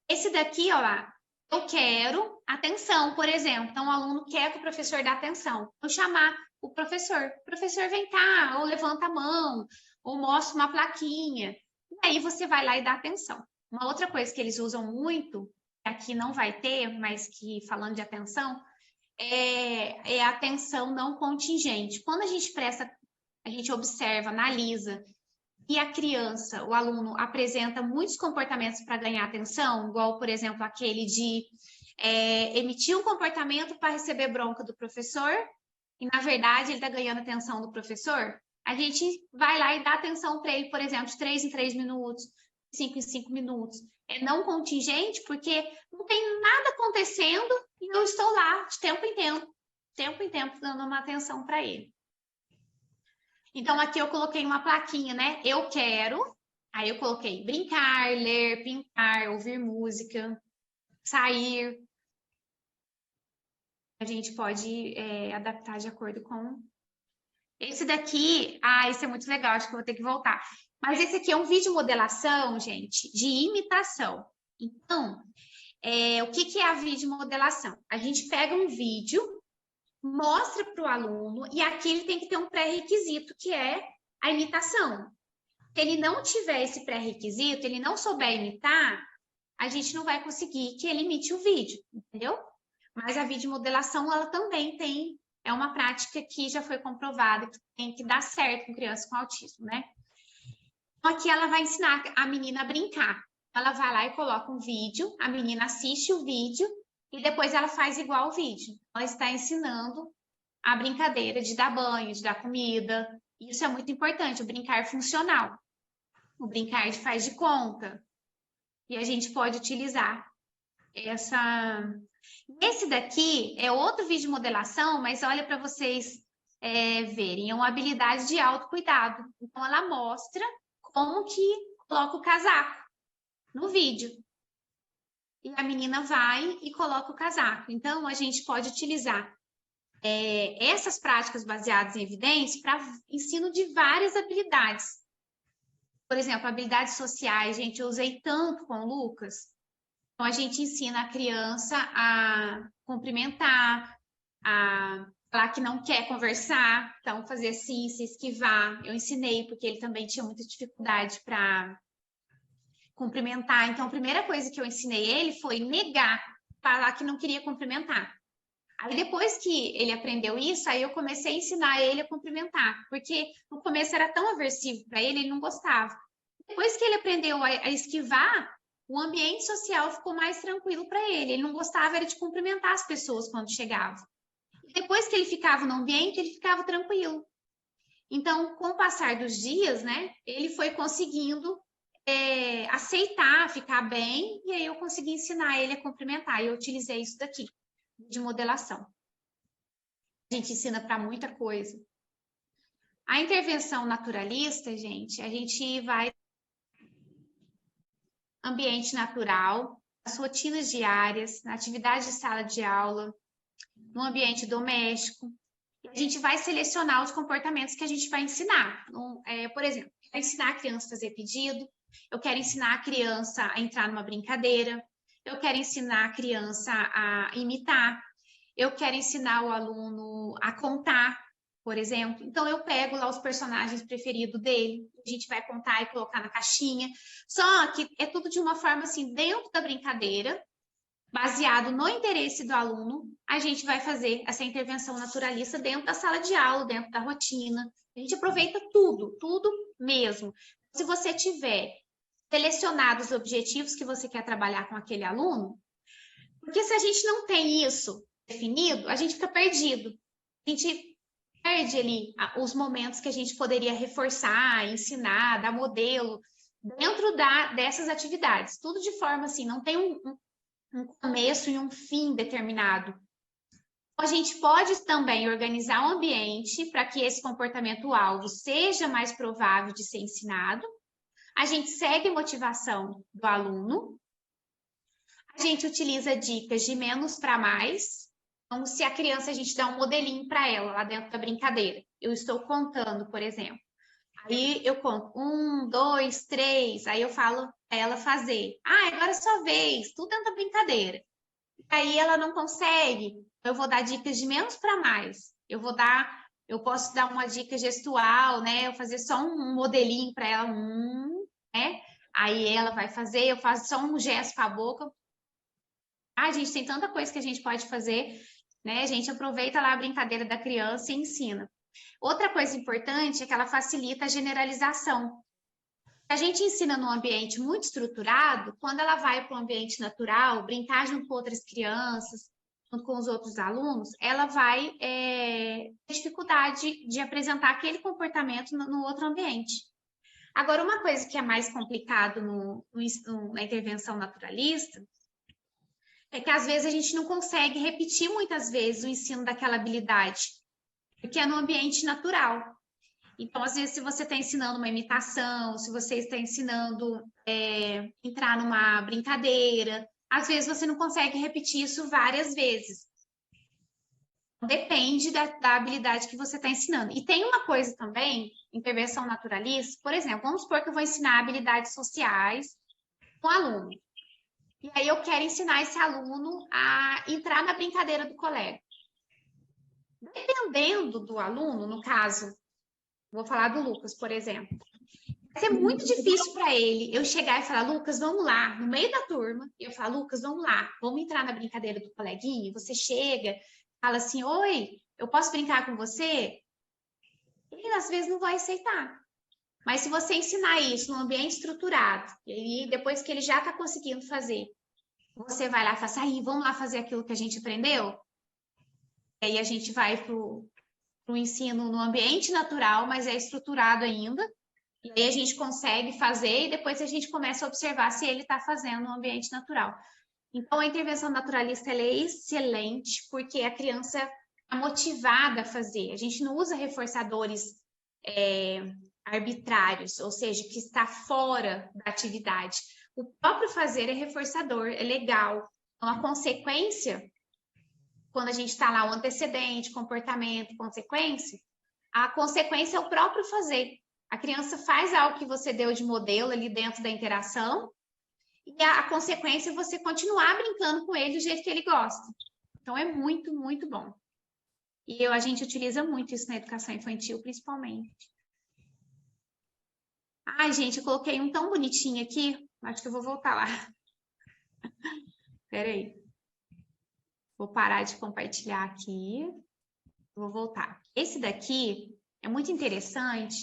Esse daqui, ó lá, eu quero atenção, por exemplo. Então, o aluno quer que o professor dê atenção. Vou chamar o professor vem cá, ou levanta a mão, ou mostra uma plaquinha. E aí você vai lá e dá atenção. Uma outra coisa que eles usam muito, que aqui não vai ter, mas que falando de atenção, é a atenção não contingente. Quando a gente observa, analisa, e a criança, o aluno, apresenta muitos comportamentos para ganhar atenção, igual, por exemplo, aquele de emitir um comportamento para receber bronca do professor, e, na verdade, ele está ganhando atenção do professor, a gente vai lá e dá atenção para ele, por exemplo, de 3 em 3 minutos, 5 em 5 minutos. É não contingente porque não tem nada acontecendo e eu estou lá de tempo em tempo, dando uma atenção para ele. Então, aqui eu coloquei uma plaquinha, né? Eu quero. Aí eu coloquei brincar, ler, pintar, ouvir música, sair. A gente pode adaptar de acordo com... Esse daqui... esse é muito legal, acho que eu vou ter que voltar. Mas esse aqui é um vídeo modelação, gente, de imitação. Então, o que é a videomodelação? A gente pega um vídeo, mostra para o aluno, e aqui ele tem que ter um pré-requisito, que é a imitação. Se ele não tiver esse pré-requisito, ele não souber imitar, a gente não vai conseguir que ele imite o vídeo, entendeu? Mas a videomodelação, ela também é uma prática que já foi comprovada, que tem que dar certo com crianças com autismo, né? Então, aqui ela vai ensinar a menina a brincar. Ela vai lá e coloca um vídeo, a menina assiste o vídeo, e depois ela faz igual ao vídeo. Ela está ensinando a brincadeira de dar banho, de dar comida. Isso é muito importante, o brincar funcional. O brincar de faz de conta. E a gente pode utilizar essa... Esse daqui é outro vídeo de modelação, mas olha para vocês verem. É uma habilidade de autocuidado. Então, ela mostra como que coloca o casaco no vídeo. E a menina vai e coloca o casaco. Então, a gente pode utilizar essas práticas baseadas em evidência para ensino de várias habilidades. Por exemplo, habilidades sociais, gente, eu usei tanto com o Lucas. Então, a gente ensina a criança a cumprimentar, a falar que não quer conversar, então fazer assim, se esquivar. Eu ensinei, porque ele também tinha muita dificuldade para cumprimentar. Então, a primeira coisa que eu ensinei ele foi negar, falar que não queria cumprimentar. Aí, depois que ele aprendeu isso, aí eu comecei a ensinar ele a cumprimentar, porque no começo era tão aversivo para ele, ele não gostava. Depois que ele aprendeu a esquivar, o ambiente social ficou mais tranquilo para ele. Ele não gostava era de cumprimentar as pessoas quando chegava. E depois que ele ficava no ambiente, ele ficava tranquilo. Então, com o passar dos dias, né, ele foi conseguindo aceitar, ficar bem, e aí eu consegui ensinar ele a cumprimentar. E eu utilizei isso daqui, de modelação. A gente ensina para muita coisa. A intervenção naturalista, gente, a gente vai ambiente natural, as rotinas diárias, na atividade de sala de aula, no ambiente doméstico. E a gente vai selecionar os comportamentos que a gente vai ensinar. Por exemplo, vai ensinar a criança a fazer pedido, eu quero ensinar a criança a entrar numa brincadeira, eu quero ensinar a criança a imitar, eu quero ensinar o aluno a contar, por exemplo. Então, eu pego lá os personagens preferidos dele, a gente vai contar e colocar na caixinha. Só que é tudo de uma forma assim, dentro da brincadeira, baseado no interesse do aluno, a gente vai fazer essa intervenção naturalista dentro da sala de aula, dentro da rotina. A gente aproveita tudo, tudo mesmo. Se você tiver selecionado os objetivos que você quer trabalhar com aquele aluno, porque se a gente não tem isso definido, a gente fica perdido. A gente perde ali os momentos que a gente poderia reforçar, ensinar, dar modelo dentro dessas atividades. Tudo de forma assim, não tem um começo e um fim determinado. A gente pode também organizar um ambiente para que esse comportamento-alvo seja mais provável de ser ensinado. A gente segue a motivação do aluno. A gente utiliza dicas de menos para mais. Como se a criança, a gente dá um modelinho para ela lá dentro da brincadeira. Eu estou contando, por exemplo. Aí eu conto 1, 2, 3, aí eu falo para ela fazer. Agora é sua vez, tudo dentro da brincadeira. Aí ela não consegue, eu vou dar dicas de menos para mais. Eu posso dar uma dica gestual, né? Eu fazer só um modelinho para ela, né? Aí ela vai fazer, eu faço só um gesto com a boca. Gente, tem tanta coisa que a gente pode fazer, né? A gente aproveita lá a brincadeira da criança e ensina. Outra coisa importante é que ela facilita a generalização. A gente ensina num ambiente muito estruturado, quando ela vai para um ambiente natural, brincar junto com outras crianças, junto com os outros alunos, ela vai ter dificuldade de apresentar aquele comportamento no outro ambiente. Agora, uma coisa que é mais complicado na intervenção naturalista é que às vezes a gente não consegue repetir muitas vezes o ensino daquela habilidade, porque é no ambiente natural. Então, às vezes, se você está ensinando uma imitação, se você está ensinando entrar numa brincadeira, às vezes você não consegue repetir isso várias vezes. Depende da habilidade que você está ensinando. E tem uma coisa também, intervenção naturalista, por exemplo, vamos supor que eu vou ensinar habilidades sociais com um aluno. E aí eu quero ensinar esse aluno a entrar na brincadeira do colega. Dependendo do aluno, no caso, vou falar do Lucas, por exemplo. Vai ser muito difícil para ele eu chegar e falar, Lucas, vamos lá, no meio da turma, eu falo, Lucas, vamos lá, vamos entrar na brincadeira do coleguinha. Você chega, fala assim, oi, eu posso brincar com você? Ele às vezes não vai aceitar. Mas se você ensinar isso num ambiente estruturado, e depois que ele já está conseguindo fazer, você vai lá e fala assim, vamos lá fazer aquilo que a gente aprendeu? E aí a gente vai para o ensino no ambiente natural, mas é estruturado ainda. E aí a gente consegue fazer e depois a gente começa a observar se ele está fazendo no ambiente natural. Então, a intervenção naturalista ela é excelente porque a criança é motivada a fazer. A gente não usa reforçadores arbitrários, ou seja, que está fora da atividade. O próprio fazer é reforçador, é legal. Então, a consequência, quando a gente está lá, o antecedente, comportamento, consequência, a consequência é o próprio fazer. A criança faz algo que você deu de modelo ali dentro da interação e a consequência é você continuar brincando com ele do jeito que ele gosta. Então, é muito, muito bom. E a gente utiliza muito isso na educação infantil, principalmente. Gente, eu coloquei um tão bonitinho aqui. Acho que eu vou voltar lá. Espera aí. Vou parar de compartilhar aqui. Vou voltar. Esse daqui é muito interessante,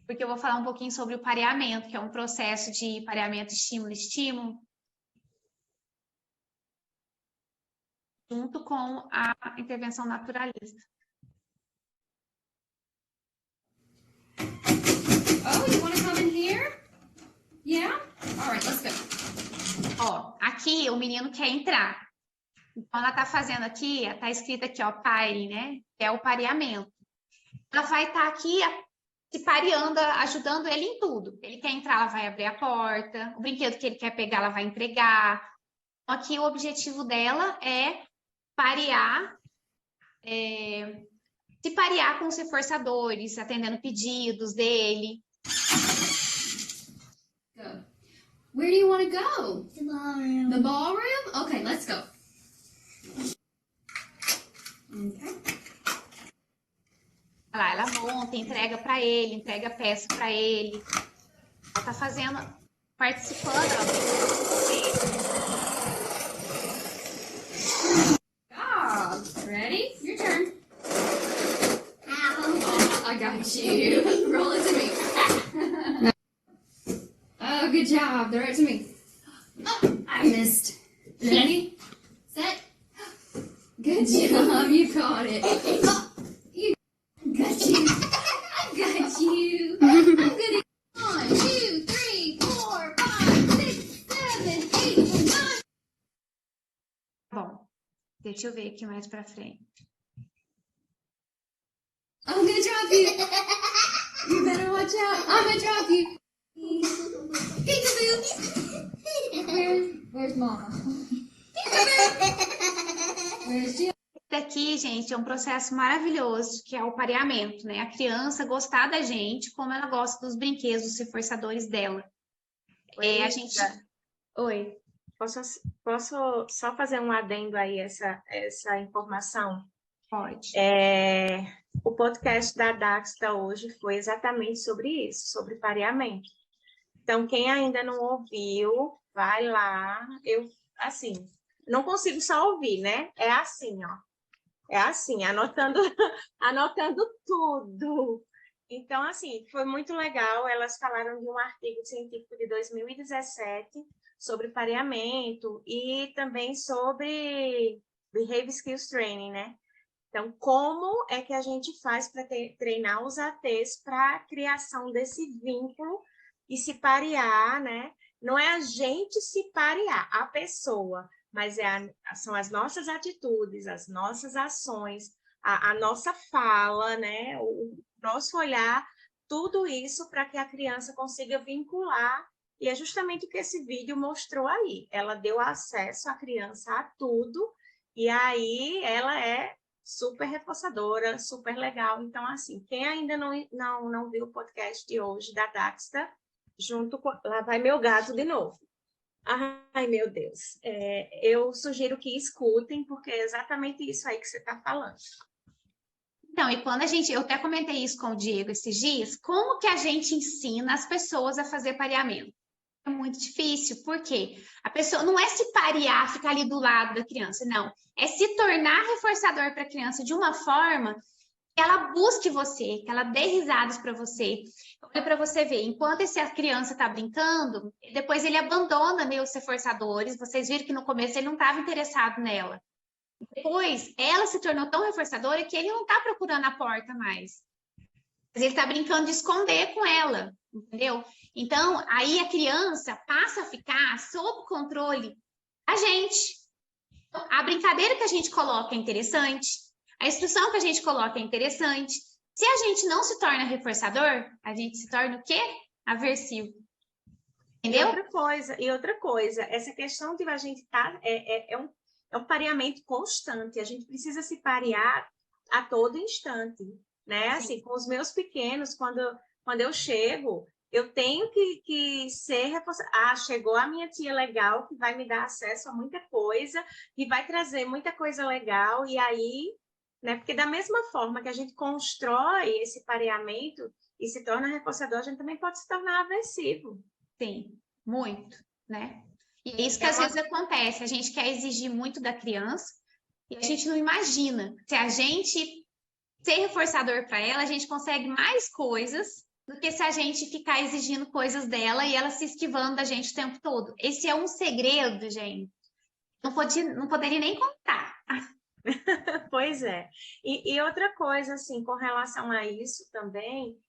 porque eu vou falar um pouquinho sobre o pareamento, que é um processo de pareamento estímulo-estímulo, junto com a intervenção naturalista. Oh, you want to come in here? Yeah? All right, let's go. Aqui o menino quer entrar. Então, ela tá fazendo aqui, tá escrito aqui, pare, né? Que é o pareamento. Ela vai estar aqui se pareando, ajudando ele em tudo. Ele quer entrar, ela vai abrir a porta. O brinquedo que ele quer pegar, ela vai entregar. Então, aqui o objetivo dela é parear, se parear com os reforçadores, atendendo pedidos dele. Go. Where do you want to go? The ballroom. The ballroom? Okay, let's go. Okay. Olha você entrega para ele, entrega a peça para ele. Ela tá fazendo, participando, Ah, ready? Your turn. Ow. I got you. Roll it to me. Oh, good job. Throw it to me. Oh, I missed. Ready? Set. Good job. You caught it. Oh, you got you. I got you. I'm gonna 1, 2, 3, 4, 5, 6, 7, 8, 9. bom, deixa eu ver aqui mais para frente. I'm gonna drop you. You better watch out. I'm gonna drop you. Peekaboo. Where's Mama? Peekaboo. Where's Jill? Daqui, gente, é um processo maravilhoso, que é o pareamento, né? A criança gostar da gente, como ela gosta dos brinquedos, dos reforçadores dela. A gente... Oi. Posso só fazer um adendo aí essa informação? Pode. O podcast da Daxta hoje foi exatamente sobre isso, sobre pareamento. Então, quem ainda não ouviu, vai lá. Eu, assim, não consigo só ouvir, né? É assim, ó. É assim, anotando tudo. Então, assim, foi muito legal. Elas falaram de um artigo científico de 2017 sobre pareamento e também sobre Behavior Skills Training, né? Então, como é que a gente faz para treinar os ATs para a criação desse vínculo e se parear, né? Não é a gente se parear, a pessoa, mas são as nossas atitudes, as nossas ações, a nossa fala, né? O nosso olhar, tudo isso para que a criança consiga vincular. E é justamente o que esse vídeo mostrou aí. Ela deu acesso à criança a tudo, e aí ela é super reforçadora, super legal. Então, assim, quem ainda não viu o podcast de hoje da Daxta, junto com... Lá vai meu gato de novo. Ai, meu Deus. Eu sugiro que escutem, porque é exatamente isso aí que você está falando. Então, e quando eu até comentei isso com o Diego esses dias, como que a gente ensina as pessoas a fazer pareamento? É muito difícil, porque a pessoa não é se parear, ficar ali do lado da criança, não. É se tornar reforçador para a criança de uma forma que ela busque você, que ela dê risadas para você. Olha para você ver, enquanto essa criança está brincando, depois ele abandona, né, os reforçadores. Vocês viram que no começo ele não estava interessado nela. Depois, ela se tornou tão reforçadora que ele não está procurando a porta mais. Mas ele está brincando de esconder com ela, entendeu? Então, aí a criança passa a ficar sob controle da gente. Então, a brincadeira que a gente coloca é interessante, a instrução que a gente coloca é interessante. Se a gente não se torna reforçador, a gente se torna o quê? Aversivo. Entendeu? E outra coisa, essa questão de a gente estar... É um pareamento constante. A gente precisa se parear a todo instante, né? Assim, com os meus pequenos, quando eu chego... Eu tenho que ser reforçada. Ah, chegou a minha tia legal, que vai me dar acesso a muita coisa, e vai trazer muita coisa legal, e aí, né? Porque da mesma forma que a gente constrói esse pareamento e se torna reforçador, a gente também pode se tornar aversivo. Sim, muito, né? E é isso que às vezes acontece. A gente quer exigir muito da criança e a gente não imagina. Se a gente ser reforçador para ela, a gente consegue mais coisas do que se a gente ficar exigindo coisas dela e ela se esquivando da gente o tempo todo. Esse é um segredo, gente. Não poderia nem contar. Pois é. E outra coisa, assim, com relação a isso também,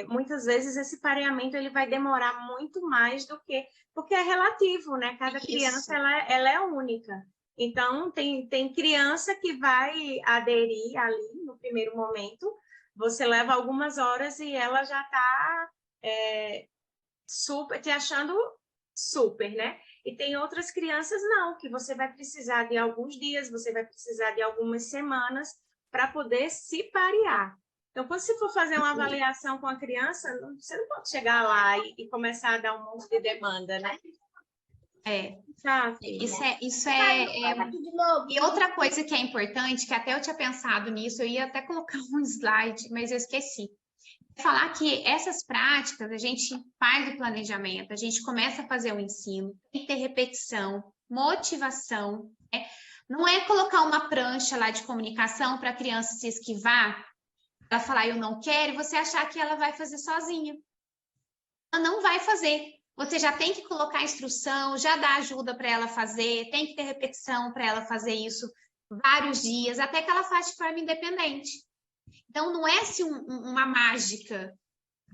muitas vezes esse pareamento ele vai demorar muito mais do que... Porque é relativo, né? Cada criança ela é única. Então, tem criança que vai aderir ali no primeiro momento. Você leva algumas horas e ela já está super, te achando super, né? E tem outras crianças não, que você vai precisar de alguns dias, você vai precisar de algumas semanas para poder se parear. Então, quando você for fazer uma avaliação com a criança, você não pode chegar lá e começar a dar um monte de demanda, né? Isso é... E outra coisa que é importante, que até eu tinha pensado nisso, eu ia até colocar um slide, mas eu esqueci. Falar que essas práticas a gente faz o planejamento, a gente começa a fazer o ensino, tem que ter repetição, motivação, né? Não é colocar uma prancha lá de comunicação para a criança se esquivar, ela falar eu não quero, e você achar que ela vai fazer sozinha. Ela não vai fazer. Você já tem que colocar instrução, já dá ajuda para ela fazer, tem que ter repetição para ela fazer isso vários dias, até que ela faça de forma independente. Então, não é assim uma mágica.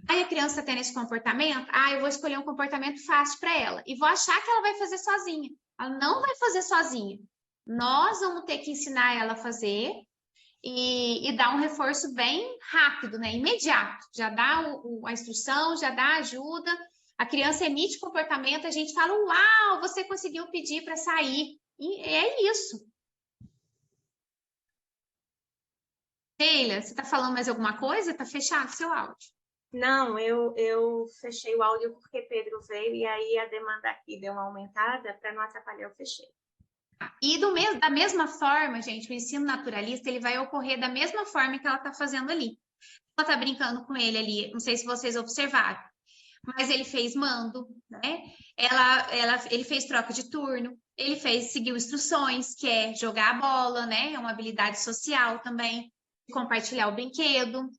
Aí a criança tendo esse comportamento, eu vou escolher um comportamento fácil para ela e vou achar que ela vai fazer sozinha. Ela não vai fazer sozinha. Nós vamos ter que ensinar ela a fazer e dar um reforço bem rápido, né? Imediato. Já dá a instrução, já dá a ajuda. A criança emite comportamento, a gente fala, uau, você conseguiu pedir para sair. E é isso. Sheila, você está falando mais alguma coisa? Está fechado o seu áudio. Não, eu fechei o áudio porque Pedro veio e aí a demanda aqui deu uma aumentada, para não atrapalhar, eu fechei. E da mesma forma, gente, o ensino naturalista, ele vai ocorrer da mesma forma que ela está fazendo ali. Ela está brincando com ele ali, não sei se vocês observaram, mas ele fez mando, né? Ele fez troca de turno, ele seguiu instruções, que é jogar a bola, né? É uma habilidade social também, compartilhar o brinquedo,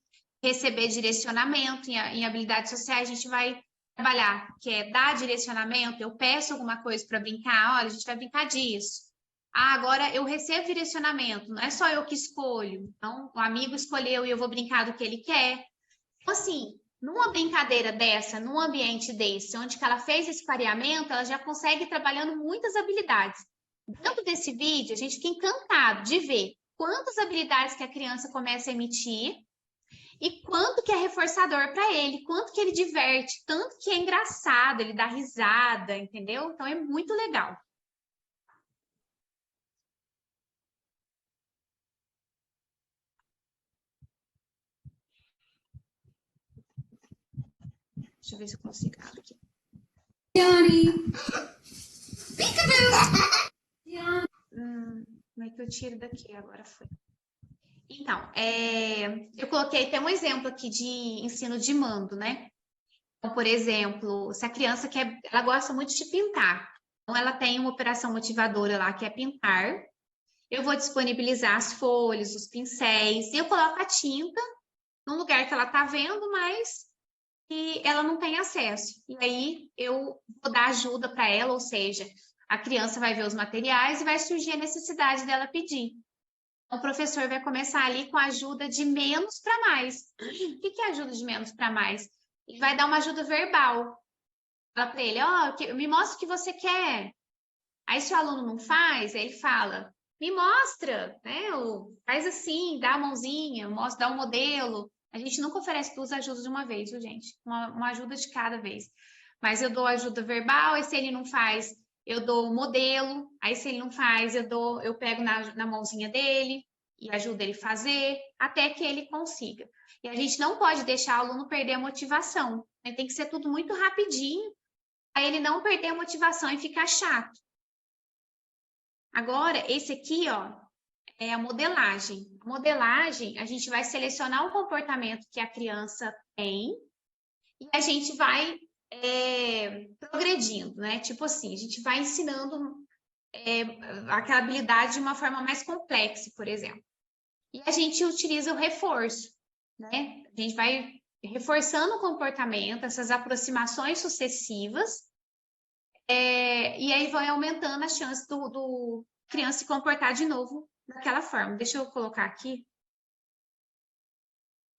receber direcionamento. Em habilidades sociais, a gente vai trabalhar, que é dar direcionamento. Eu peço alguma coisa para brincar, olha, a gente vai brincar disso. Agora eu recebo direcionamento, não é só eu que escolho. Então, o amigo escolheu e eu vou brincar do que ele quer. Então, assim, numa brincadeira dessa, num ambiente desse, onde que ela fez esse pareamento, ela já consegue ir trabalhando muitas habilidades. Dentro desse vídeo, a gente fica encantado de ver quantas habilidades que a criança começa a emitir e quanto que é reforçador para ele, quanto que ele diverte, tanto que é engraçado, ele dá risada, entendeu? Então, é muito legal. Deixa eu ver se eu consigo aqui. Johnny! Peekaboo! Como é que eu tiro daqui? Agora foi. Então, eu coloquei até um exemplo aqui de ensino de mando, né? Então, por exemplo, se a criança ela gosta muito de pintar. Então, ela tem uma operação motivadora lá, que é pintar. Eu vou disponibilizar as folhas, os pincéis, e eu coloco a tinta num lugar que ela está vendo, mas que ela não tem acesso. E aí, eu vou dar ajuda para ela, ou seja, a criança vai ver os materiais e vai surgir a necessidade dela pedir. O professor vai começar ali com a ajuda de menos para mais. O que é ajuda de menos para mais? Ele vai dar uma ajuda verbal. Fala para ele, me mostra o que você quer. Aí, se o aluno não faz, aí ele fala, me mostra, né? Faz assim, dá a mãozinha, dá um modelo. A gente nunca oferece 2 ajudas de uma vez, viu, gente? Uma ajuda de cada vez. Mas eu dou ajuda verbal, e se ele não faz, eu dou o modelo. Aí, se ele não faz, eu pego na mãozinha dele e ajudo ele a fazer, até que ele consiga. E a gente não pode deixar o aluno perder a motivação. Né? Tem que ser tudo muito rapidinho, para ele não perder a motivação e ficar chato. Agora, esse aqui, é a modelagem. A modelagem, a gente vai selecionar um comportamento que a criança tem e a gente vai progredindo, né? Tipo assim, a gente vai ensinando aquela habilidade de uma forma mais complexa, por exemplo. E a gente utiliza o reforço, né? A gente vai reforçando o comportamento, essas aproximações sucessivas, e aí vai aumentando a chance do criança se comportar de novo daquela forma. Deixa eu colocar aqui.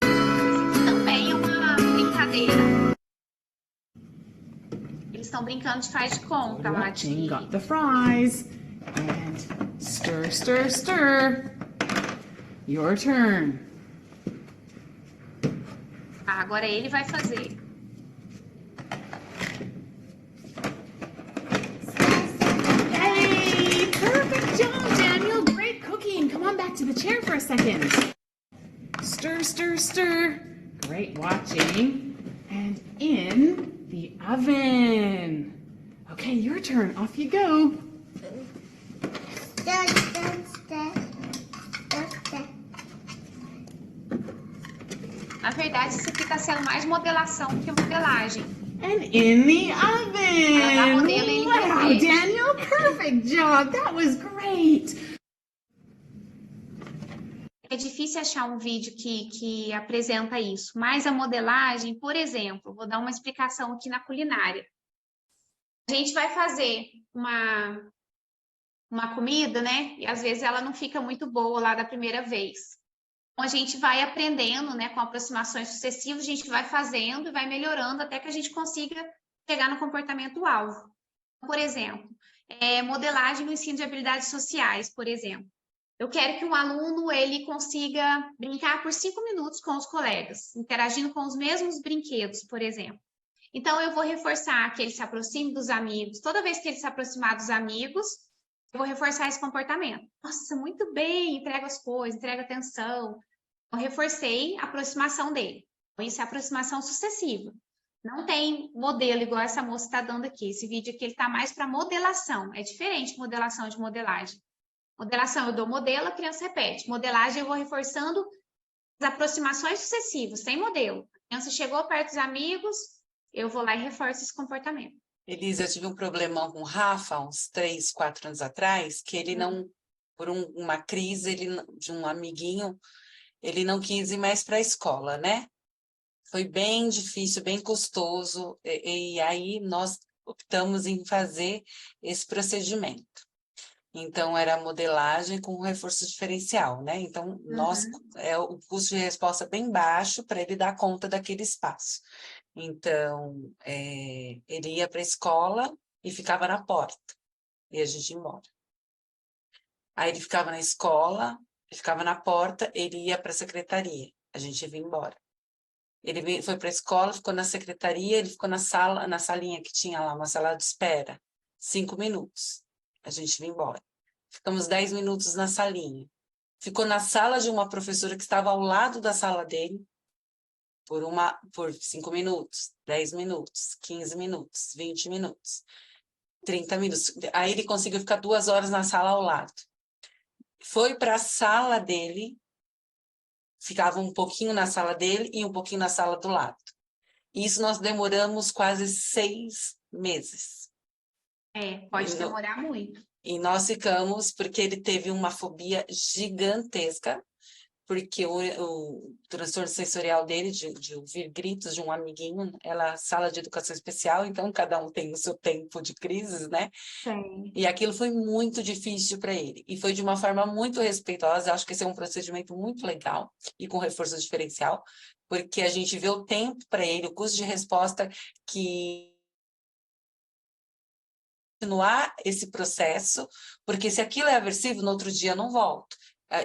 Também é uma brincadeira. Eles estão brincando de faz de conta lá. Got the fries. And stir, stir, stir. Your turn. Agora ele vai fazer. Hey, perfect job, Daniel. Great cooking. Come on back to the chair for a second. Stir, stir, stir. Great watching. And in the oven. Okay, your turn. Off you go. Na verdade, isso aqui está sendo mais modelação do que modelagem. And in the oven. Ela dá modelo e ele Wow, repete. Daniel, perfect job. That was great. É difícil achar um vídeo que apresenta isso, mas a modelagem, por exemplo, vou dar uma explicação aqui na culinária. A gente vai fazer uma comida, né? E às vezes ela não fica muito boa lá da primeira vez. Então a gente vai aprendendo, né? Com aproximações sucessivas, a gente vai fazendo e vai melhorando até que a gente consiga chegar no comportamento-alvo. Por exemplo, modelagem no ensino de habilidades sociais, por exemplo. Eu quero que um aluno ele consiga brincar por 5 minutos com os colegas, interagindo com os mesmos brinquedos, por exemplo. Então, eu vou reforçar que ele se aproxime dos amigos. Toda vez que ele se aproximar dos amigos, eu vou reforçar esse comportamento. Nossa, muito bem, entrega as coisas, entrega atenção. Eu reforcei a aproximação dele. Então, isso é aproximação sucessiva. Não tem modelo igual essa moça está dando aqui. Esse vídeo aqui está mais para modelação. É diferente modelação de modelagem. Modelação, eu dou modelo, a criança repete. Modelagem, eu vou reforçando as aproximações sucessivas, sem modelo. A criança chegou perto dos amigos, eu vou lá e reforço esse comportamento. Elisa, eu tive um problemão com o Rafa, uns 3, 4 anos atrás, que ele não, por uma crise de um amiguinho, ele não quis ir mais para a escola, né? Foi bem difícil, bem custoso, e aí nós optamos em fazer esse procedimento. Então, era modelagem com reforço diferencial, né? Então, o custo de resposta bem baixo para ele dar conta daquele espaço. Então, ele ia para a escola e ficava na porta, e a gente ia embora. Aí ele ficava na escola, ele ficava na porta, ele ia para a secretaria, a gente ia embora. Ele foi para a escola, ficou na secretaria, ele ficou na salinha que tinha lá, uma sala de espera, 5 minutos. A gente ia embora. Ficamos 10 minutos na salinha. Ficou na sala de uma professora que estava ao lado da sala dele por 5 minutos, 10 minutos, 15 minutos, 20 minutos, 30 minutos. Aí ele conseguiu ficar 2 horas na sala ao lado. Foi para a sala dele, ficava um pouquinho na sala dele e um pouquinho na sala do lado. Isso nós demoramos quase 6 meses. Pode demorar muito. E nós ficamos, porque ele teve uma fobia gigantesca, porque o transtorno sensorial dele, de ouvir gritos de um amiguinho, ela é sala de educação especial, então cada um tem o seu tempo de crises, né? Sim. E aquilo foi muito difícil para ele. E foi de uma forma muito respeitosa, acho que esse é um procedimento muito legal e com reforço diferencial, porque a gente vê o tempo para ele, o custo de resposta que continuar esse processo, porque se aquilo é aversivo, no outro dia eu não volto.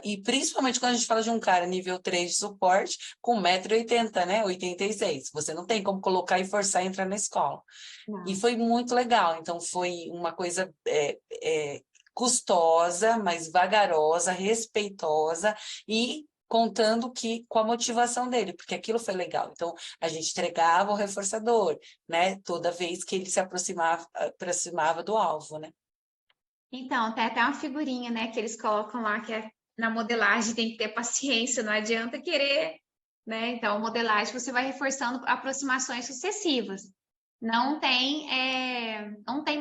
E principalmente quando a gente fala de um cara nível 3 de suporte, com 1,80 m, né? 86. Você não tem como colocar e forçar a entrar na escola. Não. E foi muito legal. Então, foi uma coisa custosa, mas vagarosa, respeitosa e contando com a motivação dele, porque aquilo foi legal. Então, a gente entregava o reforçador, né? Toda vez que ele se aproximava do alvo, né? Então, tem até uma figurinha, né, que eles colocam lá, que na modelagem tem que ter paciência, não adianta querer, né? Então, modelagem você vai reforçando aproximações sucessivas. Não tem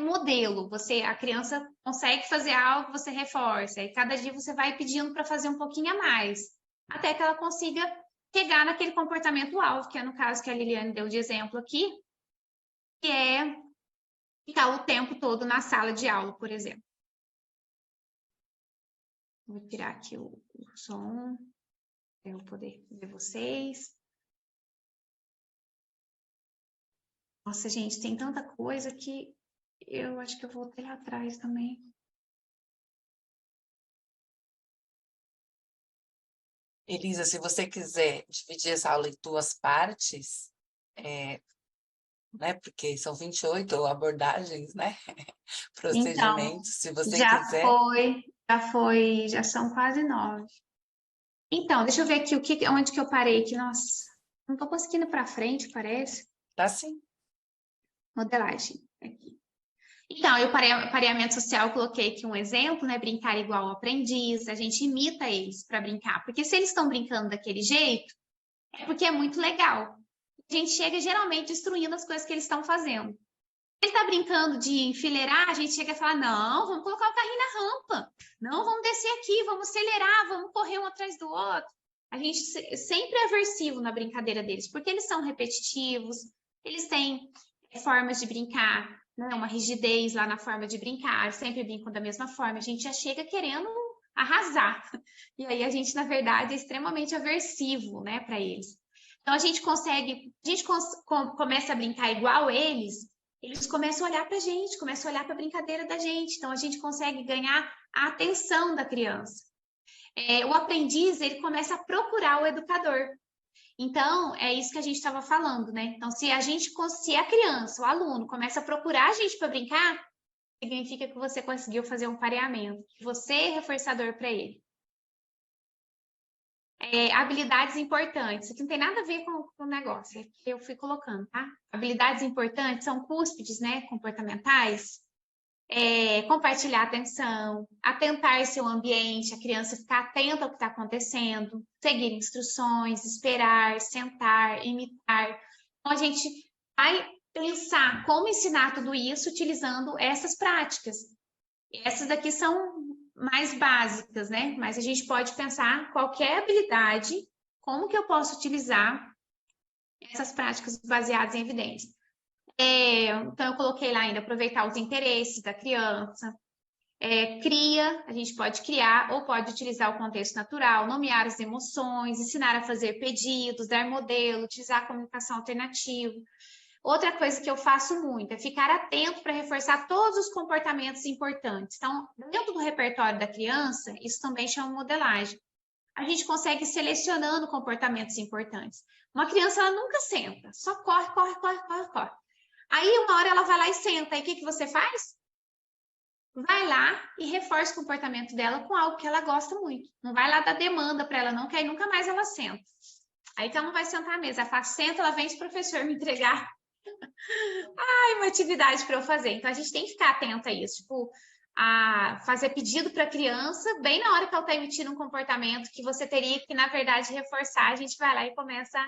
modelo. A criança consegue fazer algo, você reforça. E cada dia você vai pedindo para fazer um pouquinho a mais, até que ela consiga chegar naquele comportamento-alvo, que é no caso que a Liliane deu de exemplo aqui, que é ficar o tempo todo na sala de aula, por exemplo. Vou tirar aqui o som para eu poder ver vocês. Nossa, gente, tem tanta coisa que eu acho que eu voltei lá atrás também. Elisa, se você quiser dividir essa aula em 2 partes, né? Porque são 28 abordagens, né? Procedimentos, então, se você quiser. Já são quase 9. Então, deixa eu ver aqui onde que eu parei aqui. Nossa, não tô conseguindo para frente, parece. Tá sim. Modelagem, aqui. Então, eu pareamento social, coloquei aqui um exemplo, né? Brincar igual ao aprendiz, a gente imita eles para brincar. Porque se eles estão brincando daquele jeito, É porque é muito legal. A gente chega geralmente destruindo as coisas que eles estão fazendo. Ele está brincando de enfileirar, a gente chega e fala, não, vamos colocar o carrinho na rampa. Não, vamos descer aqui, vamos acelerar, vamos correr um atrás do outro. A gente sempre é aversivo na brincadeira deles, porque eles são repetitivos, eles têm formas de brincar, né? Uma rigidez lá na forma de brincar, sempre brincam da mesma forma. A gente já chega querendo arrasar. E aí a gente, na verdade, é extremamente aversivo, né, para eles. Então a gente começa a brincar igual eles começam a olhar para a gente, começam a olhar para a brincadeira da gente. Então a gente consegue ganhar a atenção da criança. O aprendiz, ele começa a procurar o educador. Então, é isso que a gente estava falando, né? Então, se a criança, o aluno, começa a procurar a gente para brincar, significa que você conseguiu fazer um pareamento, que você é reforçador para ele. Habilidades importantes. Isso aqui não tem nada a ver com o negócio, é que eu fui colocando, tá? Habilidades importantes são cúspides, né? Comportamentais. Compartilhar atenção, atentar-se ao ambiente, a criança ficar atenta ao que está acontecendo, seguir instruções, esperar, sentar, imitar. Então, a gente vai pensar como ensinar tudo isso utilizando essas práticas. Essas daqui são mais básicas, né? Mas a gente pode pensar qualquer habilidade, como que eu posso utilizar essas práticas baseadas em evidência. Então, eu coloquei lá ainda aproveitar os interesses da criança. A gente pode criar ou pode utilizar o contexto natural, nomear as emoções, ensinar a fazer pedidos, dar modelo, utilizar a comunicação alternativa. Outra coisa que eu faço muito é ficar atento para reforçar todos os comportamentos importantes. Então, dentro do repertório da criança, isso também chama modelagem. A gente consegue ir selecionando comportamentos importantes. Uma criança, ela nunca senta, só corre, corre, corre, corre, corre. Aí, uma hora ela vai lá e senta. Aí, o que você faz? Vai lá e reforça o comportamento dela com algo que ela gosta muito. Não vai lá dar demanda para ela, não, que aí nunca mais ela senta. Aí que ela não vai sentar à mesa. Ela fala, senta, ela vem esse professor me entregar. Uma atividade para eu fazer. Então, a gente tem que ficar atenta a isso. Tipo, a fazer pedido para a criança, bem na hora que ela está emitindo um comportamento que você teria que, na verdade, reforçar, a gente vai lá e começa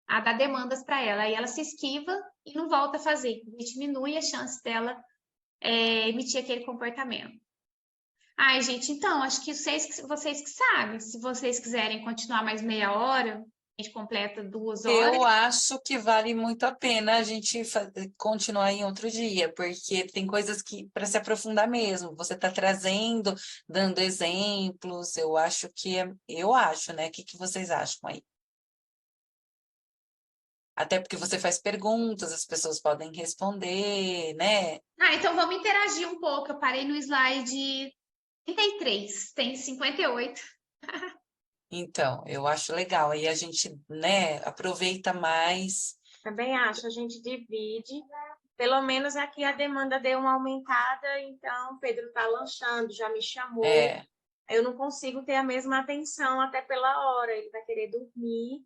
a dar demandas para ela. Aí ela se esquiva e não volta a fazer. E diminui a chance dela emitir aquele comportamento. Ai, gente, então, acho que vocês que sabem. Se vocês quiserem continuar mais meia hora, a gente completa 2 horas. Eu acho que vale muito a pena a gente continuar em outro dia, porque tem coisas que para se aprofundar mesmo. Você está trazendo, dando exemplos. Eu acho, né? O que vocês acham aí? Até porque você faz perguntas, as pessoas podem responder, né? Então vamos interagir um pouco. Eu parei no slide 33, tem 58. Então, eu acho legal. Aí a gente, né, aproveita mais. Também acho, a gente divide. Pelo menos aqui a demanda deu uma aumentada, então o Pedro está lanchando, já me chamou. Eu não consigo ter a mesma atenção até pela hora, ele vai querer dormir.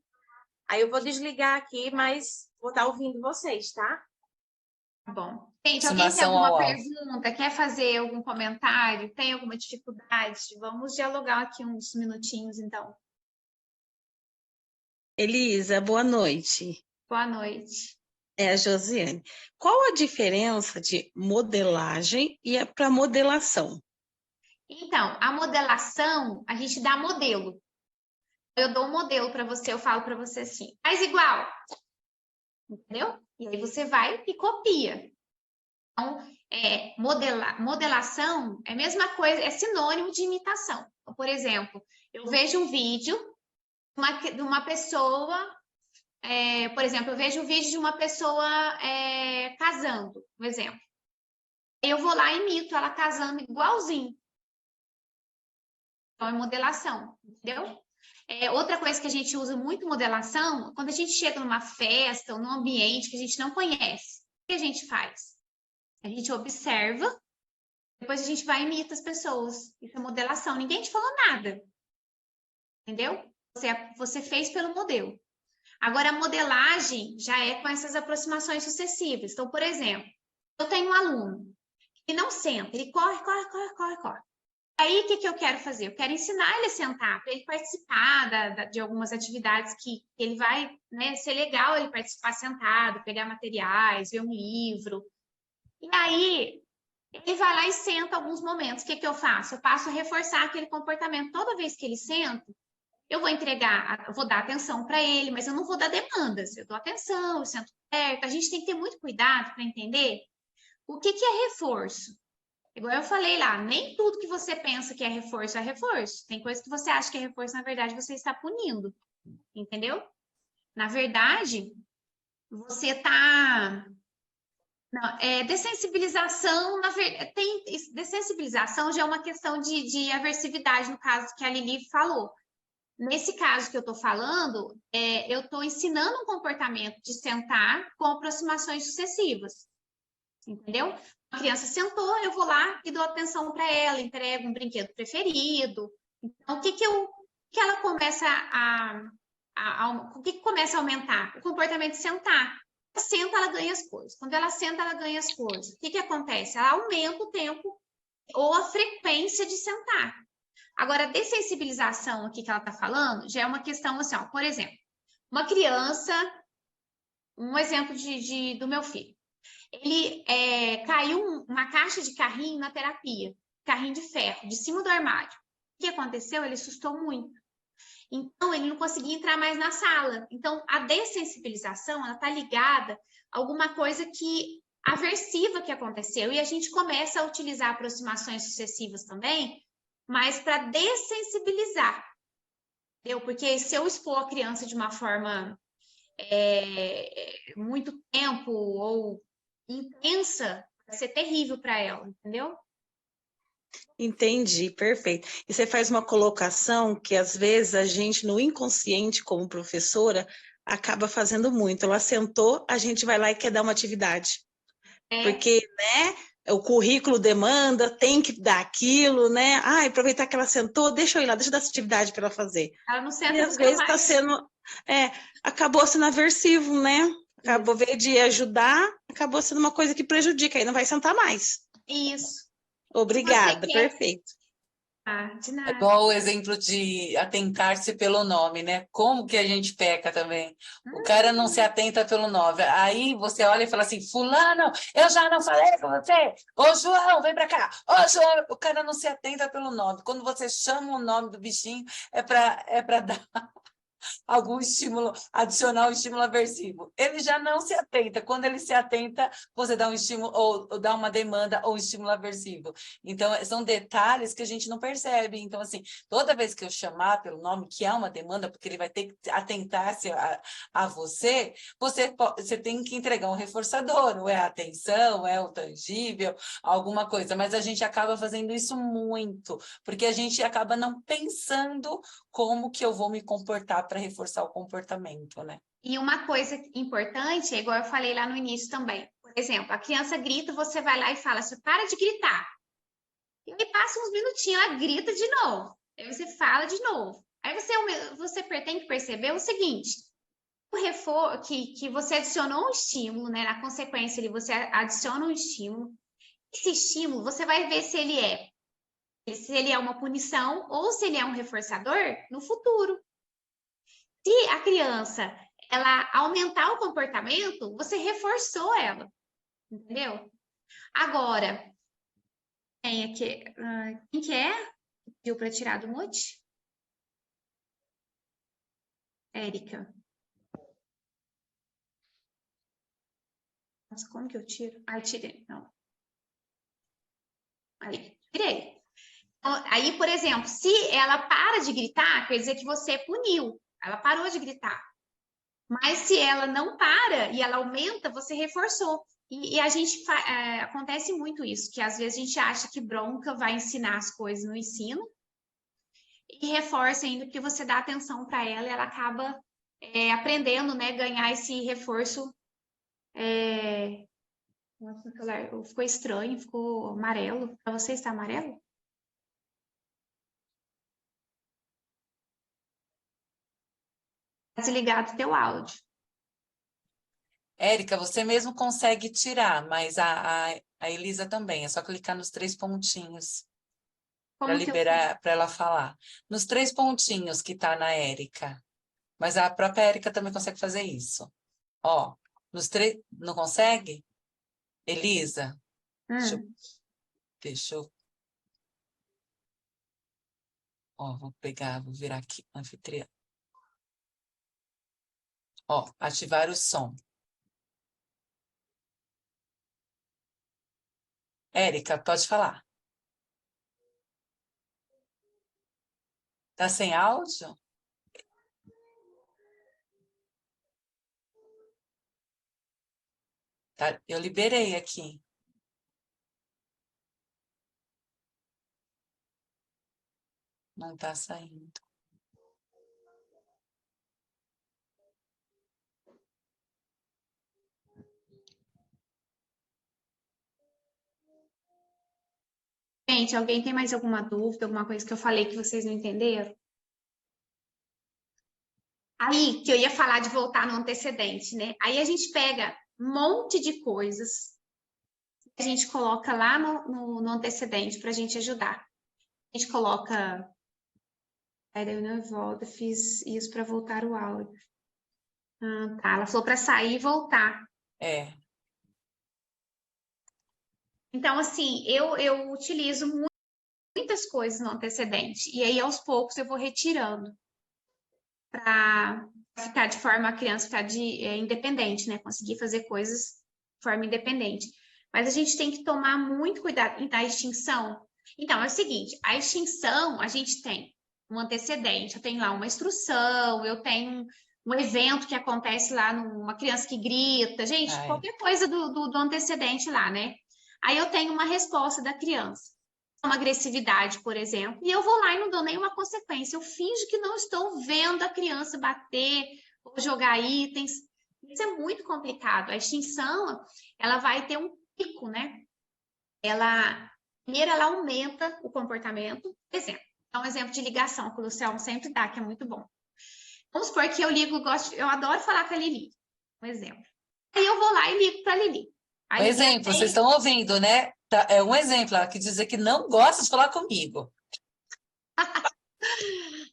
Aí eu vou desligar aqui, mas vou estar ouvindo vocês, tá? Tá bom. Gente, alguém tem alguma pergunta? Quer fazer algum comentário? Tem alguma dificuldade? Vamos dialogar aqui uns minutinhos, então. Elisa, boa noite. Boa noite. É a Josiane. Qual a diferença de modelagem e para modelação? Então, a modelação, a gente dá modelo. Eu dou um modelo para você, eu falo para você assim, faz igual. Entendeu? E aí você vai e copia. Então, modelação é a mesma coisa, é sinônimo de imitação. Então, por exemplo, eu vejo um vídeo de uma pessoa, por exemplo, eu vejo um vídeo de uma pessoa casando, por exemplo. Eu vou lá e imito ela casando igualzinho. Então, é modelação, entendeu? Outra coisa que a gente usa muito modelação, quando a gente chega numa festa ou num ambiente que a gente não conhece, o que a gente faz? A gente observa, depois a gente vai e imita as pessoas. Isso é modelação. Ninguém te falou nada. Entendeu? Você fez pelo modelo. Agora, a modelagem já é com essas aproximações sucessivas. Então, por exemplo, eu tenho um aluno que não senta, ele corre, corre, corre, corre, corre. Aí, o que, que eu quero fazer? Eu quero ensinar ele a sentar, para ele participar de algumas atividades que ele vai, né, ser legal ele participar sentado, pegar materiais, ver um livro. E aí, ele vai lá e senta alguns momentos. O que, que eu faço? Eu passo a reforçar aquele comportamento. Toda vez que ele senta, eu vou entregar, eu vou dar atenção para ele, mas eu não vou dar demandas. Eu dou atenção, eu sento perto. A gente tem que ter muito cuidado para entender o que, que é reforço. Igual eu falei lá, nem tudo que você pensa que é reforço é reforço. Tem coisa que você acha que é reforço, na verdade, você está punindo. Entendeu? Na verdade, você está... dessensibilização, dessensibilização já é uma questão de aversividade, no caso que a Lili falou. Nesse caso que eu estou falando, eu estou ensinando um comportamento de sentar com aproximações sucessivas. Entendeu? A criança sentou, eu vou lá e dou atenção para ela, entrego um brinquedo preferido. Então, o que ela começa o que começa a aumentar? O comportamento de sentar. Ela senta, ela ganha as coisas. Quando ela senta, ela ganha as coisas. O que acontece? Ela aumenta o tempo ou a frequência de sentar. Agora, a dessensibilização aqui que ela está falando já é uma questão assim, ó, por exemplo, uma criança, um exemplo do meu filho. Ele caiu uma caixa de carrinho na terapia, carrinho de ferro, de cima do armário. O que aconteceu? Ele assustou muito. Então, ele não conseguia entrar mais na sala. Então, a dessensibilização, ela está ligada a alguma coisa aversiva que aconteceu. E a gente começa a utilizar aproximações sucessivas também, mas para dessensibilizar. Entendeu? Porque se eu expor a criança de uma forma muito tempo ou intensa, vai ser terrível para ela, entendeu? Entendi, perfeito. E você faz uma colocação que às vezes a gente, no inconsciente, como professora, acaba fazendo muito. Ela sentou, a gente vai lá e quer dar uma atividade. Porque, né, o currículo demanda, tem que dar aquilo, né? Aproveitar que ela sentou, deixa eu ir lá, deixa eu dar essa atividade para ela fazer. Ela não senta e às vezes está sendo, acabou sendo aversivo, né? Acabou, veio de ajudar, acabou sendo uma coisa que prejudica, aí não vai sentar mais. Isso. Obrigada, perfeito. De nada. É igual o exemplo de atentar-se pelo nome, né? Como que a gente peca também? O cara não se atenta pelo nome. Aí você olha e fala assim, fulano, eu já não falei com você? Ô, João, vem pra cá. Ô, João, o cara não se atenta pelo nome. Quando você chama o nome do bichinho, é para dar algum estímulo, adicionar um estímulo aversivo. Ele já não se atenta. Quando ele se atenta, você dá um estímulo, ou dá uma demanda, ou um estímulo aversivo. Então, são detalhes que a gente não percebe. Então, assim, toda vez que eu chamar pelo nome, que é uma demanda, porque ele vai ter que atentar-se a você, você tem que entregar um reforçador, ou é a atenção, é o tangível, alguma coisa. Mas a gente acaba fazendo isso muito, porque a gente acaba não pensando como que eu vou me comportar para reforçar o comportamento, né? E uma coisa importante, igual eu falei lá no início também. Por exemplo, a criança grita, você vai lá e fala assim, para de gritar. E aí passa uns minutinhos, ela grita de novo. Aí você fala de novo. Aí você tem que perceber o seguinte, que você adicionou um estímulo, né? Na consequência, você adiciona um estímulo. Esse estímulo, você vai ver se ele é uma punição ou se ele é um reforçador no futuro. Se a criança ela aumentar o comportamento, você reforçou ela, entendeu? Agora, quem que é? Pediu para tirar do mute? Érica. Nossa, como que eu tiro? Tirei. Não. Aí, tirei. Então, aí, por exemplo, se ela para de gritar, quer dizer que você puniu. Ela parou de gritar. Mas se ela não para e ela aumenta, você reforçou. E a gente acontece muito isso, que às vezes a gente acha que bronca vai ensinar as coisas no ensino e reforça ainda porque você dá atenção para ela e ela acaba aprendendo, né, ganhar esse reforço. Nossa, ficou estranho, ficou amarelo. Para você está amarelo? Desligado o teu áudio. Érica, você mesmo consegue tirar, mas a Elisa também. É só clicar nos 3 pontinhos. para liberar, para ela falar. Nos 3 pontinhos que tá na Érica. Mas a própria Érica também consegue fazer isso. Ó, nos 3... Não consegue? Elisa? Deixa eu... Ó, vou virar aqui, anfitriã. Ó, ativar o som. Érica, pode falar. Tá sem áudio? Tá, eu liberei aqui. Não tá saindo. Gente, alguém tem mais alguma dúvida, alguma coisa que eu falei que vocês não entenderam? Aí, que eu ia falar de voltar no antecedente, né? Aí a gente pega um monte de coisas, a gente coloca lá no antecedente para a gente ajudar. A gente coloca... Aí daí eu volto, fiz isso para voltar o áudio. Tá, ela falou para sair e voltar. É. Então, assim, eu utilizo muitas coisas no antecedente. E aí, aos poucos, eu vou retirando. Para ficar de forma, a criança ficar independente, né? Conseguir fazer coisas de forma independente. Mas a gente tem que tomar muito cuidado. Da extinção. Então, é o seguinte, a extinção, a gente tem um antecedente, eu tenho lá uma instrução, eu tenho um evento que acontece lá, uma criança que grita, gente, qualquer coisa do antecedente lá, né? Aí eu tenho uma resposta da criança, uma agressividade, por exemplo, e eu vou lá e não dou nenhuma consequência, eu finjo que não estou vendo a criança bater ou jogar itens. Isso é muito complicado. A extinção, ela vai ter um pico, né? Primeiro, ela aumenta o comportamento. Por exemplo, dá um exemplo de ligação que o Luciano sempre dá, que é muito bom. Vamos supor que eu ligo, eu adoro falar com a Lili, um exemplo. Aí eu vou lá e ligo para a Lili. Um exemplo, vocês estão ouvindo, né? É um exemplo, ela quer dizer que não gosta de falar comigo.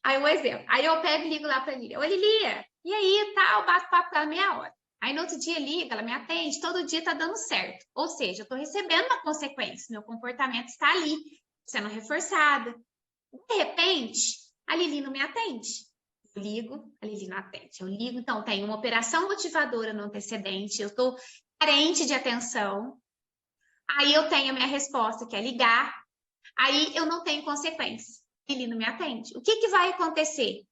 Aí um exemplo. Aí eu pego e ligo lá para a Lili. Oi, Lili, e aí, tal, bato papo com ela meia hora. Aí no outro dia liga, ela me atende, todo dia tá dando certo. Ou seja, eu tô recebendo uma consequência, meu comportamento está ali, sendo reforçado. De repente, a Lili não me atende. Eu ligo, a Lili não atende. Eu ligo, então tem uma operação motivadora no antecedente, eu tô carente de atenção. Aí eu tenho a minha resposta, que é ligar. Aí eu não tenho consequência. A Lili não me atende. O que vai acontecer?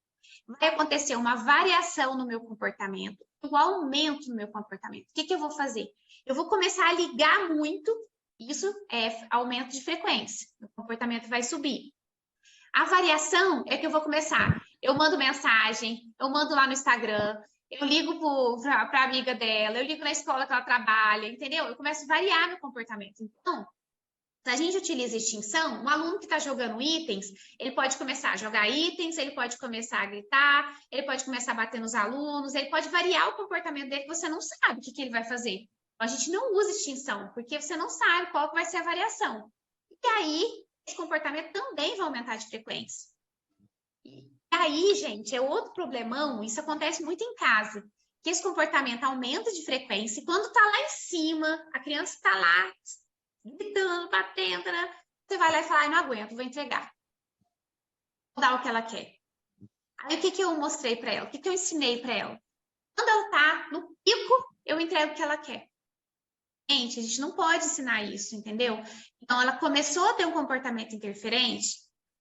Vai acontecer uma variação no meu comportamento, um aumento no meu comportamento. O que eu vou fazer? Eu vou começar a ligar muito, isso é aumento de frequência, o comportamento vai subir. A variação é que eu vou começar, eu mando mensagem, eu mando lá no Instagram, eu ligo para a amiga dela, eu ligo na escola que ela trabalha, entendeu? Eu começo a variar meu comportamento. Então, se a gente utiliza extinção, um aluno que está jogando itens, ele pode começar a jogar itens, ele pode começar a gritar, ele pode começar a bater nos alunos, ele pode variar o comportamento dele que você não sabe o que ele vai fazer. A gente não usa extinção, porque você não sabe qual vai ser a variação. E aí, esse comportamento também vai aumentar de frequência. E aí, gente, é outro problemão, isso acontece muito em casa, que esse comportamento aumenta de frequência e quando está lá em cima, a criança está lá, gritando, batendo, né? Você vai lá e fala, não aguento, vou entregar. Vou dar o que ela quer. Aí o que eu mostrei para ela? O que eu ensinei para ela? Quando ela tá no pico, eu entrego o que ela quer. Gente, a gente não pode ensinar isso, entendeu? Então, ela começou a ter um comportamento interferente,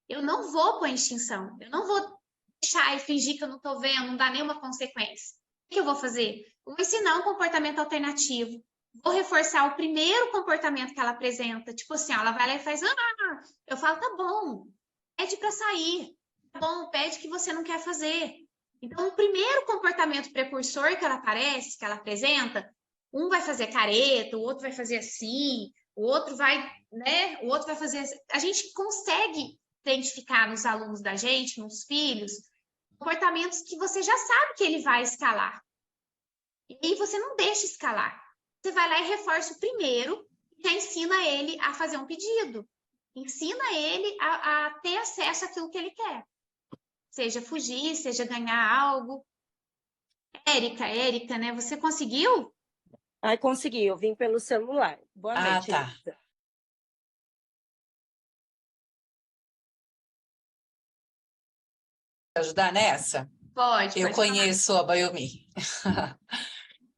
eu não vou pôr em extinção, eu não vou deixar e fingir que eu não estou vendo, não dá nenhuma consequência. O que eu vou fazer? Eu vou ensinar um comportamento alternativo. Vou reforçar o primeiro comportamento que ela apresenta. Tipo assim, ela vai lá e faz, eu falo, tá bom, pede para sair. Tá bom, pede que você não quer fazer. Então, o primeiro comportamento precursor que ela aparece, que ela apresenta, um vai fazer careta, o outro vai fazer assim, o outro vai, né? O outro vai fazer assim. A gente consegue identificar nos alunos da gente, nos filhos, comportamentos que você já sabe que ele vai escalar. E aí você não deixa escalar. Você vai lá e reforça o primeiro e já ensina ele a fazer um pedido. ensina ele a ter acesso àquilo que ele quer. Seja fugir, seja ganhar algo. Érica, né? Você conseguiu? Ai, consegui, eu vim pelo celular. Boa noite, tá. Elisa. Ajudar nessa? Pode. Eu conheço a Biomi.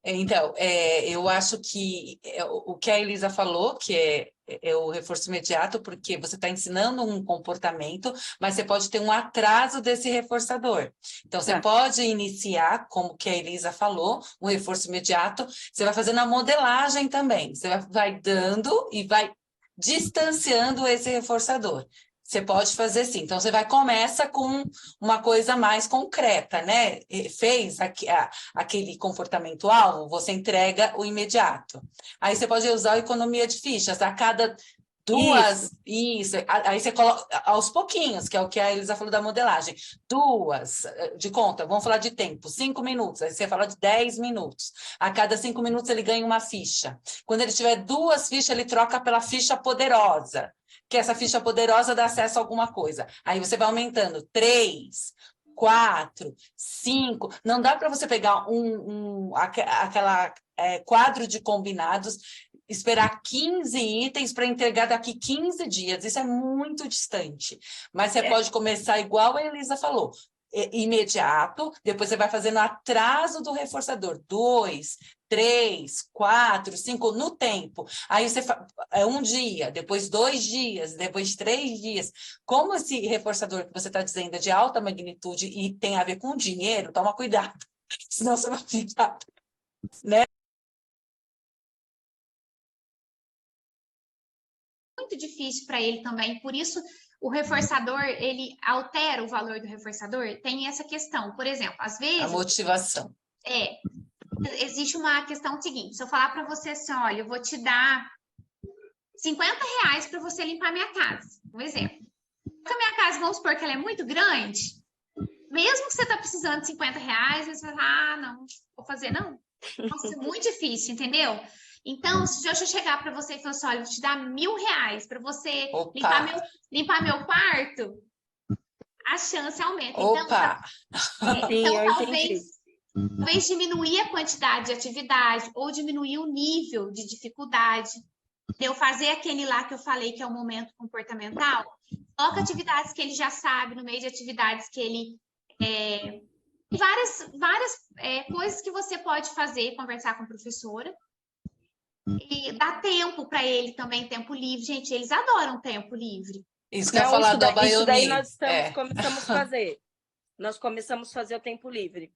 Então, eu acho que o que a Elisa falou, que é o reforço imediato, porque você está ensinando um comportamento, mas você pode ter um atraso desse reforçador. Então, você pode iniciar, como que a Elisa falou, um reforço imediato, você vai fazendo a modelagem também. Você vai dando e vai distanciando esse reforçador. Você pode fazer sim. Então, você começa com uma coisa mais concreta, né? Fez aquele comportamento-alvo, você entrega o imediato. Aí você pode usar a economia de fichas. A cada duas... Isso. Aí você coloca aos pouquinhos, que é o que a Elisa falou da modelagem. Duas, de conta, vamos falar de tempo, 5 minutos. Aí você fala de 10 minutos. A cada 5 minutos ele ganha uma ficha. Quando ele tiver 2 fichas, ele troca pela ficha poderosa, que essa ficha poderosa dá acesso a alguma coisa. Aí você vai aumentando 3, 4, 5. Não dá para você pegar aquela quadro de combinados, esperar 15 itens para entregar daqui 15 dias. Isso é muito distante. Mas você pode começar igual a Elisa falou. Imediato, depois você vai fazendo atraso do reforçador. 2, 3, 4, 5, no tempo. Aí você um dia, depois 2 dias, depois 3 dias. Como esse reforçador que você está dizendo é de alta magnitude e tem a ver com dinheiro, toma cuidado, senão você vai ficar, né? Muito difícil para ele também, por isso o reforçador, ele altera o valor do reforçador, tem essa questão. Por exemplo, às vezes... A motivação. Existe uma questão seguinte, se eu falar para você assim, olha, eu vou te dar R$50 para você limpar minha casa, um exemplo. Porque a minha casa, vamos supor que ela é muito grande, mesmo que você está precisando de R$50, você vai falar, não vou fazer não. Nossa, é muito difícil, entendeu? Então, se eu chegar para você e falar assim, olha, eu vou te dar R$1.000 para você limpar meu quarto, a chance aumenta. Então talvez diminuir a quantidade de atividade ou diminuir o nível de dificuldade. Eu fazer aquele lá que eu falei que é o momento comportamental, coloca atividades que ele já sabe no meio de atividades que ele... várias coisas que você pode fazer, conversar com a professora. E dar tempo para ele também, tempo livre. Gente, eles adoram tempo livre. Isso que eu ia falar da Biomi. Isso daí nós começamos a fazer. Nós começamos a fazer o tempo livre.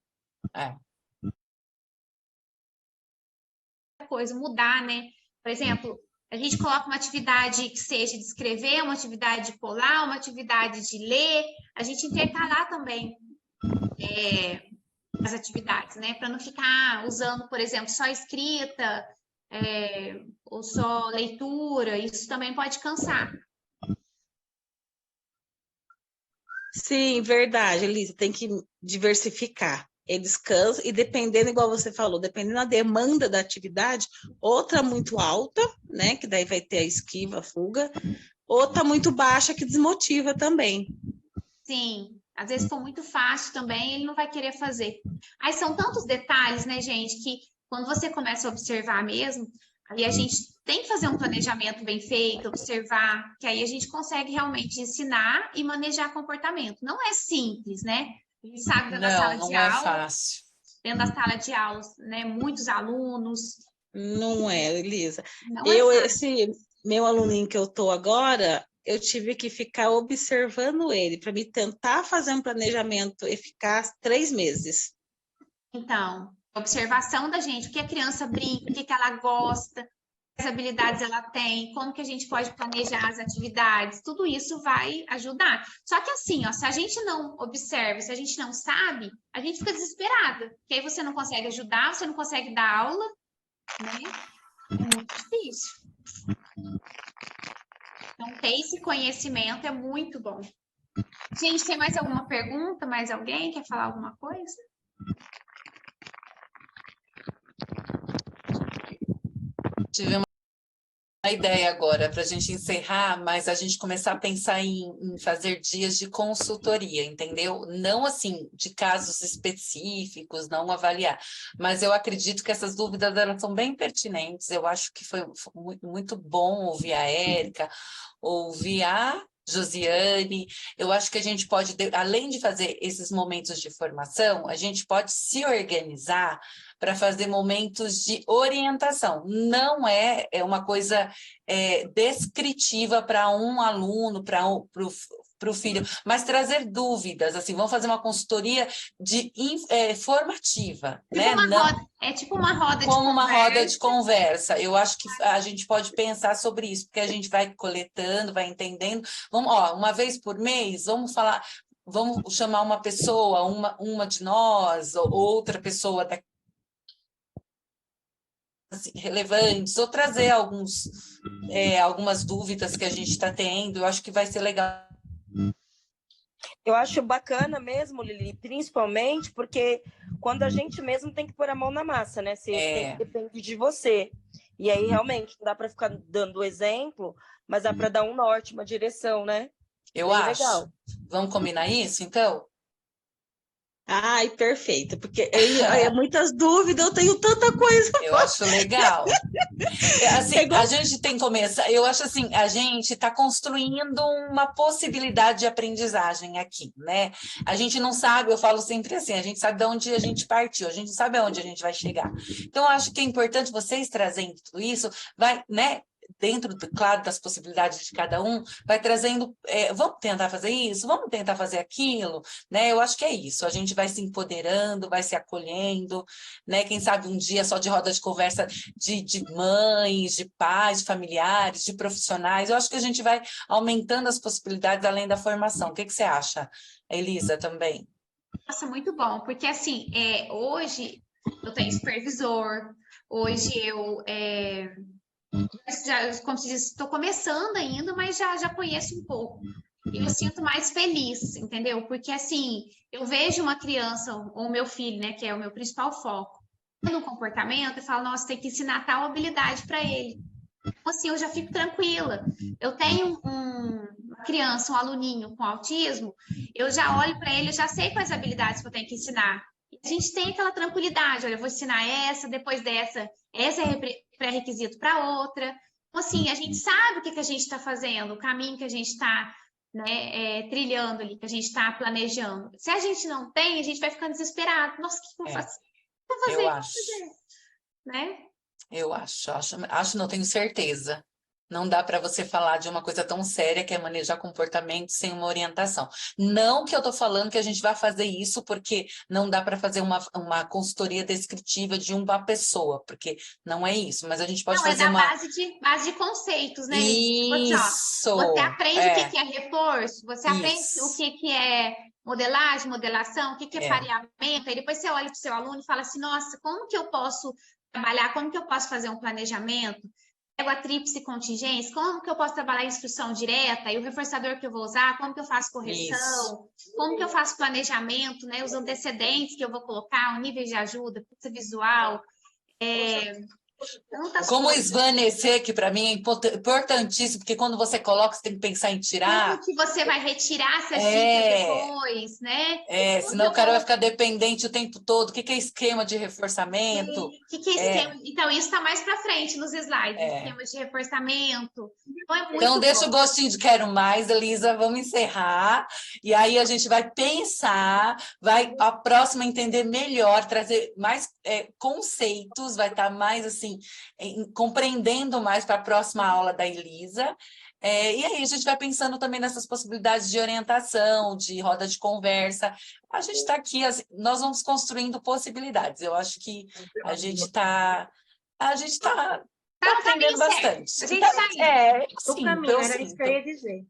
Coisa, mudar, né? Por exemplo, a gente coloca uma atividade que seja de escrever, uma atividade de colar, uma atividade de ler, a gente intercalar também as atividades, né? Para não ficar usando, por exemplo, só escrita, ou só leitura, isso também pode cansar. Sim, verdade, Elisa, tem que diversificar. Eles cansam e dependendo, igual você falou, dependendo da demanda da atividade, outra muito alta, né, que daí vai ter a esquiva, a fuga, outra muito baixa que desmotiva também. Sim, às vezes for muito fácil também, ele não vai querer fazer. Aí são tantos detalhes, né, gente, que quando você começa a observar mesmo, aí a gente tem que fazer um planejamento bem feito, observar, que aí a gente consegue realmente ensinar e manejar comportamento. Não é simples, né? A gente sabe dentro da sala de aula. Não é fácil. Dentro da sala de aulas, né? Muitos alunos. Não é, Elisa. Esse meu aluninho que eu tô agora, eu tive que ficar observando ele para me tentar fazer um planejamento eficaz 3 meses. Então, observação da gente, o que a criança brinca, o que ela gosta, quais habilidades ela tem, como que a gente pode planejar as atividades, tudo isso vai ajudar. Só que assim, ó, se a gente não observa, se a gente não sabe, a gente fica desesperada, porque aí você não consegue ajudar, você não consegue dar aula, né? É muito difícil. Então, ter esse conhecimento é muito bom. Gente, tem mais alguma pergunta? Mais alguém quer falar alguma coisa? Tive uma A ideia agora, para a gente encerrar, mas a gente começar a pensar em fazer dias de consultoria, entendeu? Não assim, de casos específicos, não avaliar. Mas eu acredito que essas dúvidas elas são bem pertinentes. Eu acho que foi muito bom ouvir a Érica, ouvir a Josiane. Eu acho que a gente pode, além de fazer esses momentos de formação, a gente pode se organizar para fazer momentos de orientação. Não é uma coisa descritiva para um aluno, para o filho, mas trazer dúvidas, assim, vamos fazer uma consultoria formativa, né? Tipo uma roda de como conversa. Uma roda de conversa. Eu acho que a gente pode pensar sobre isso, porque a gente vai coletando, vai entendendo. Vamos, uma vez por mês, vamos falar, vamos chamar uma pessoa, uma de nós, ou outra pessoa relevantes, ou trazer algumas dúvidas que a gente está tendo. Eu acho que vai ser legal. Eu acho bacana mesmo, Lili, principalmente porque quando a gente mesmo tem que pôr a mão na massa, né? Depende de você. E aí, realmente, não dá para ficar dando exemplo, mas dá para dar um norte, uma direção, né? Eu bem acho. Legal. Vamos combinar isso, então? Ai, perfeito, porque muitas dúvidas, eu tenho tanta coisa. Eu acho legal. Assim, a gente tem que começar, eu acho assim, a gente está construindo uma possibilidade de aprendizagem aqui, né? A gente não sabe, eu falo sempre assim, a gente sabe de onde a gente partiu, a gente não sabe aonde a gente vai chegar. Então, eu acho que é importante vocês trazendo tudo isso, vai, né? Dentro, claro, das possibilidades de cada um, vai trazendo, vamos tentar fazer isso, vamos tentar fazer aquilo, né? Eu acho que é isso, a gente vai se empoderando, vai se acolhendo, né? Quem sabe um dia só de roda de conversa de mães, de pais, de familiares, de profissionais, eu acho que a gente vai aumentando as possibilidades além da formação. O que você acha, Elisa, também? Nossa, muito bom, porque assim, hoje eu tenho supervisor, hoje eu... como se diz, estou começando ainda, mas já conheço um pouco. E eu sinto mais feliz, entendeu? Porque, assim, eu vejo uma criança, ou meu filho, né, que é o meu principal foco, no comportamento, eu falo, nossa, tem que ensinar tal habilidade para ele. Então, assim, eu já fico tranquila. Eu tenho uma criança, um aluninho com autismo, eu já olho para ele, eu já sei quais habilidades que eu tenho que ensinar. A gente tem aquela tranquilidade, olha, eu vou ensinar essa, depois dessa, essa é pré-requisito para outra. Então, assim, a gente sabe o que a gente está fazendo, o caminho que a gente está, né, trilhando ali, que a gente está planejando. Se a gente não tem, a gente vai ficando desesperado. Nossa, o que eu vou fazer? Eu acho. Né? Eu acho, não tenho certeza. Não dá para você falar de uma coisa tão séria que é manejar comportamento sem uma orientação. Não que eu estou falando que a gente vai fazer isso porque não dá para fazer uma consultoria descritiva de uma pessoa, porque não é isso, mas a gente pode fazer uma... base de conceitos, né? Isso! Você aprende o que é reforço, você aprende Isso. o que é modelagem, modelação, o que é pareamento, aí depois você olha para o seu aluno e fala assim, nossa, como que eu posso trabalhar, como que eu posso fazer um planejamento? Pego a tríplice contingência, como que eu posso trabalhar a instrução direta e o reforçador que eu vou usar, como que eu faço correção, como que eu faço planejamento, né, os antecedentes que eu vou colocar, o nível de ajuda, pizza visual, como esvanecer, que para mim é importantíssimo, porque quando você coloca, você tem que pensar em tirar. Como que você vai retirar essa cifra depois, né? Senão o cara vai ficar dependente o tempo todo. O que é esquema de reforçamento? O que é esquema? Então, isso está mais para frente nos slides, esquema de reforçamento. Então, deixa o gostinho de quero mais, Elisa, vamos encerrar. E aí a gente vai pensar, a próxima entender melhor, trazer mais conceitos, vai estar mais assim, compreendendo mais para a próxima aula da Elisa. E aí a gente vai pensando também nessas possibilidades de orientação, de roda de conversa. A gente está aqui, nós vamos construindo possibilidades. Eu acho que a gente está aprendendo bastante. A gente está o caminho, era isso que eu ia dizer.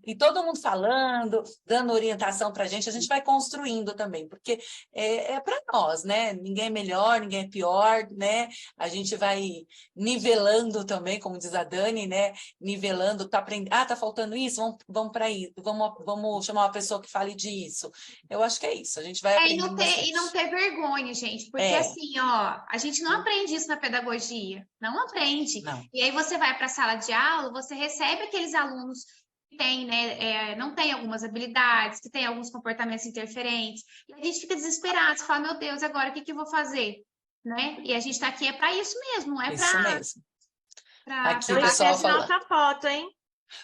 E todo mundo falando, dando orientação para a gente vai construindo também, porque é para nós, né? Ninguém é melhor, ninguém é pior, né? A gente vai nivelando também, como diz a Dani, né? Nivelando, tá aprendendo, tá faltando isso, vamos para isso, vamos chamar uma pessoa que fale disso. Eu acho que é isso, a gente vai aprendendo e não ter vergonha, gente, porque assim, ó, a gente não aprende isso na pedagogia, não não aprende. Não. E aí você vai para a sala de aula, você recebe aqueles alunos que têm, né, não têm algumas habilidades, que têm alguns comportamentos interferentes, e a gente fica desesperado, você fala, meu Deus, agora o que eu vou fazer? Né? E a gente está aqui para isso mesmo, não é Isso para... mesmo. Aqui o pessoal fala. Nossa foto, hein?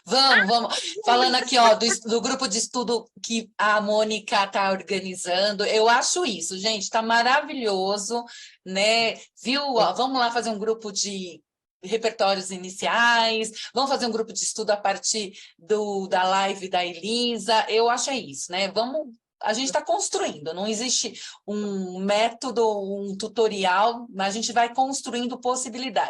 Vamos. Falando aqui, ó, do grupo de estudo que a Mônica está organizando. Eu acho isso, gente, está maravilhoso, né? Viu? Ó, vamos lá fazer um grupo de repertórios iniciais, vamos fazer um grupo de estudo a partir da live da Elisa. Eu acho isso, né? A gente está construindo, não existe um método, um tutorial, mas a gente vai construindo possibilidades.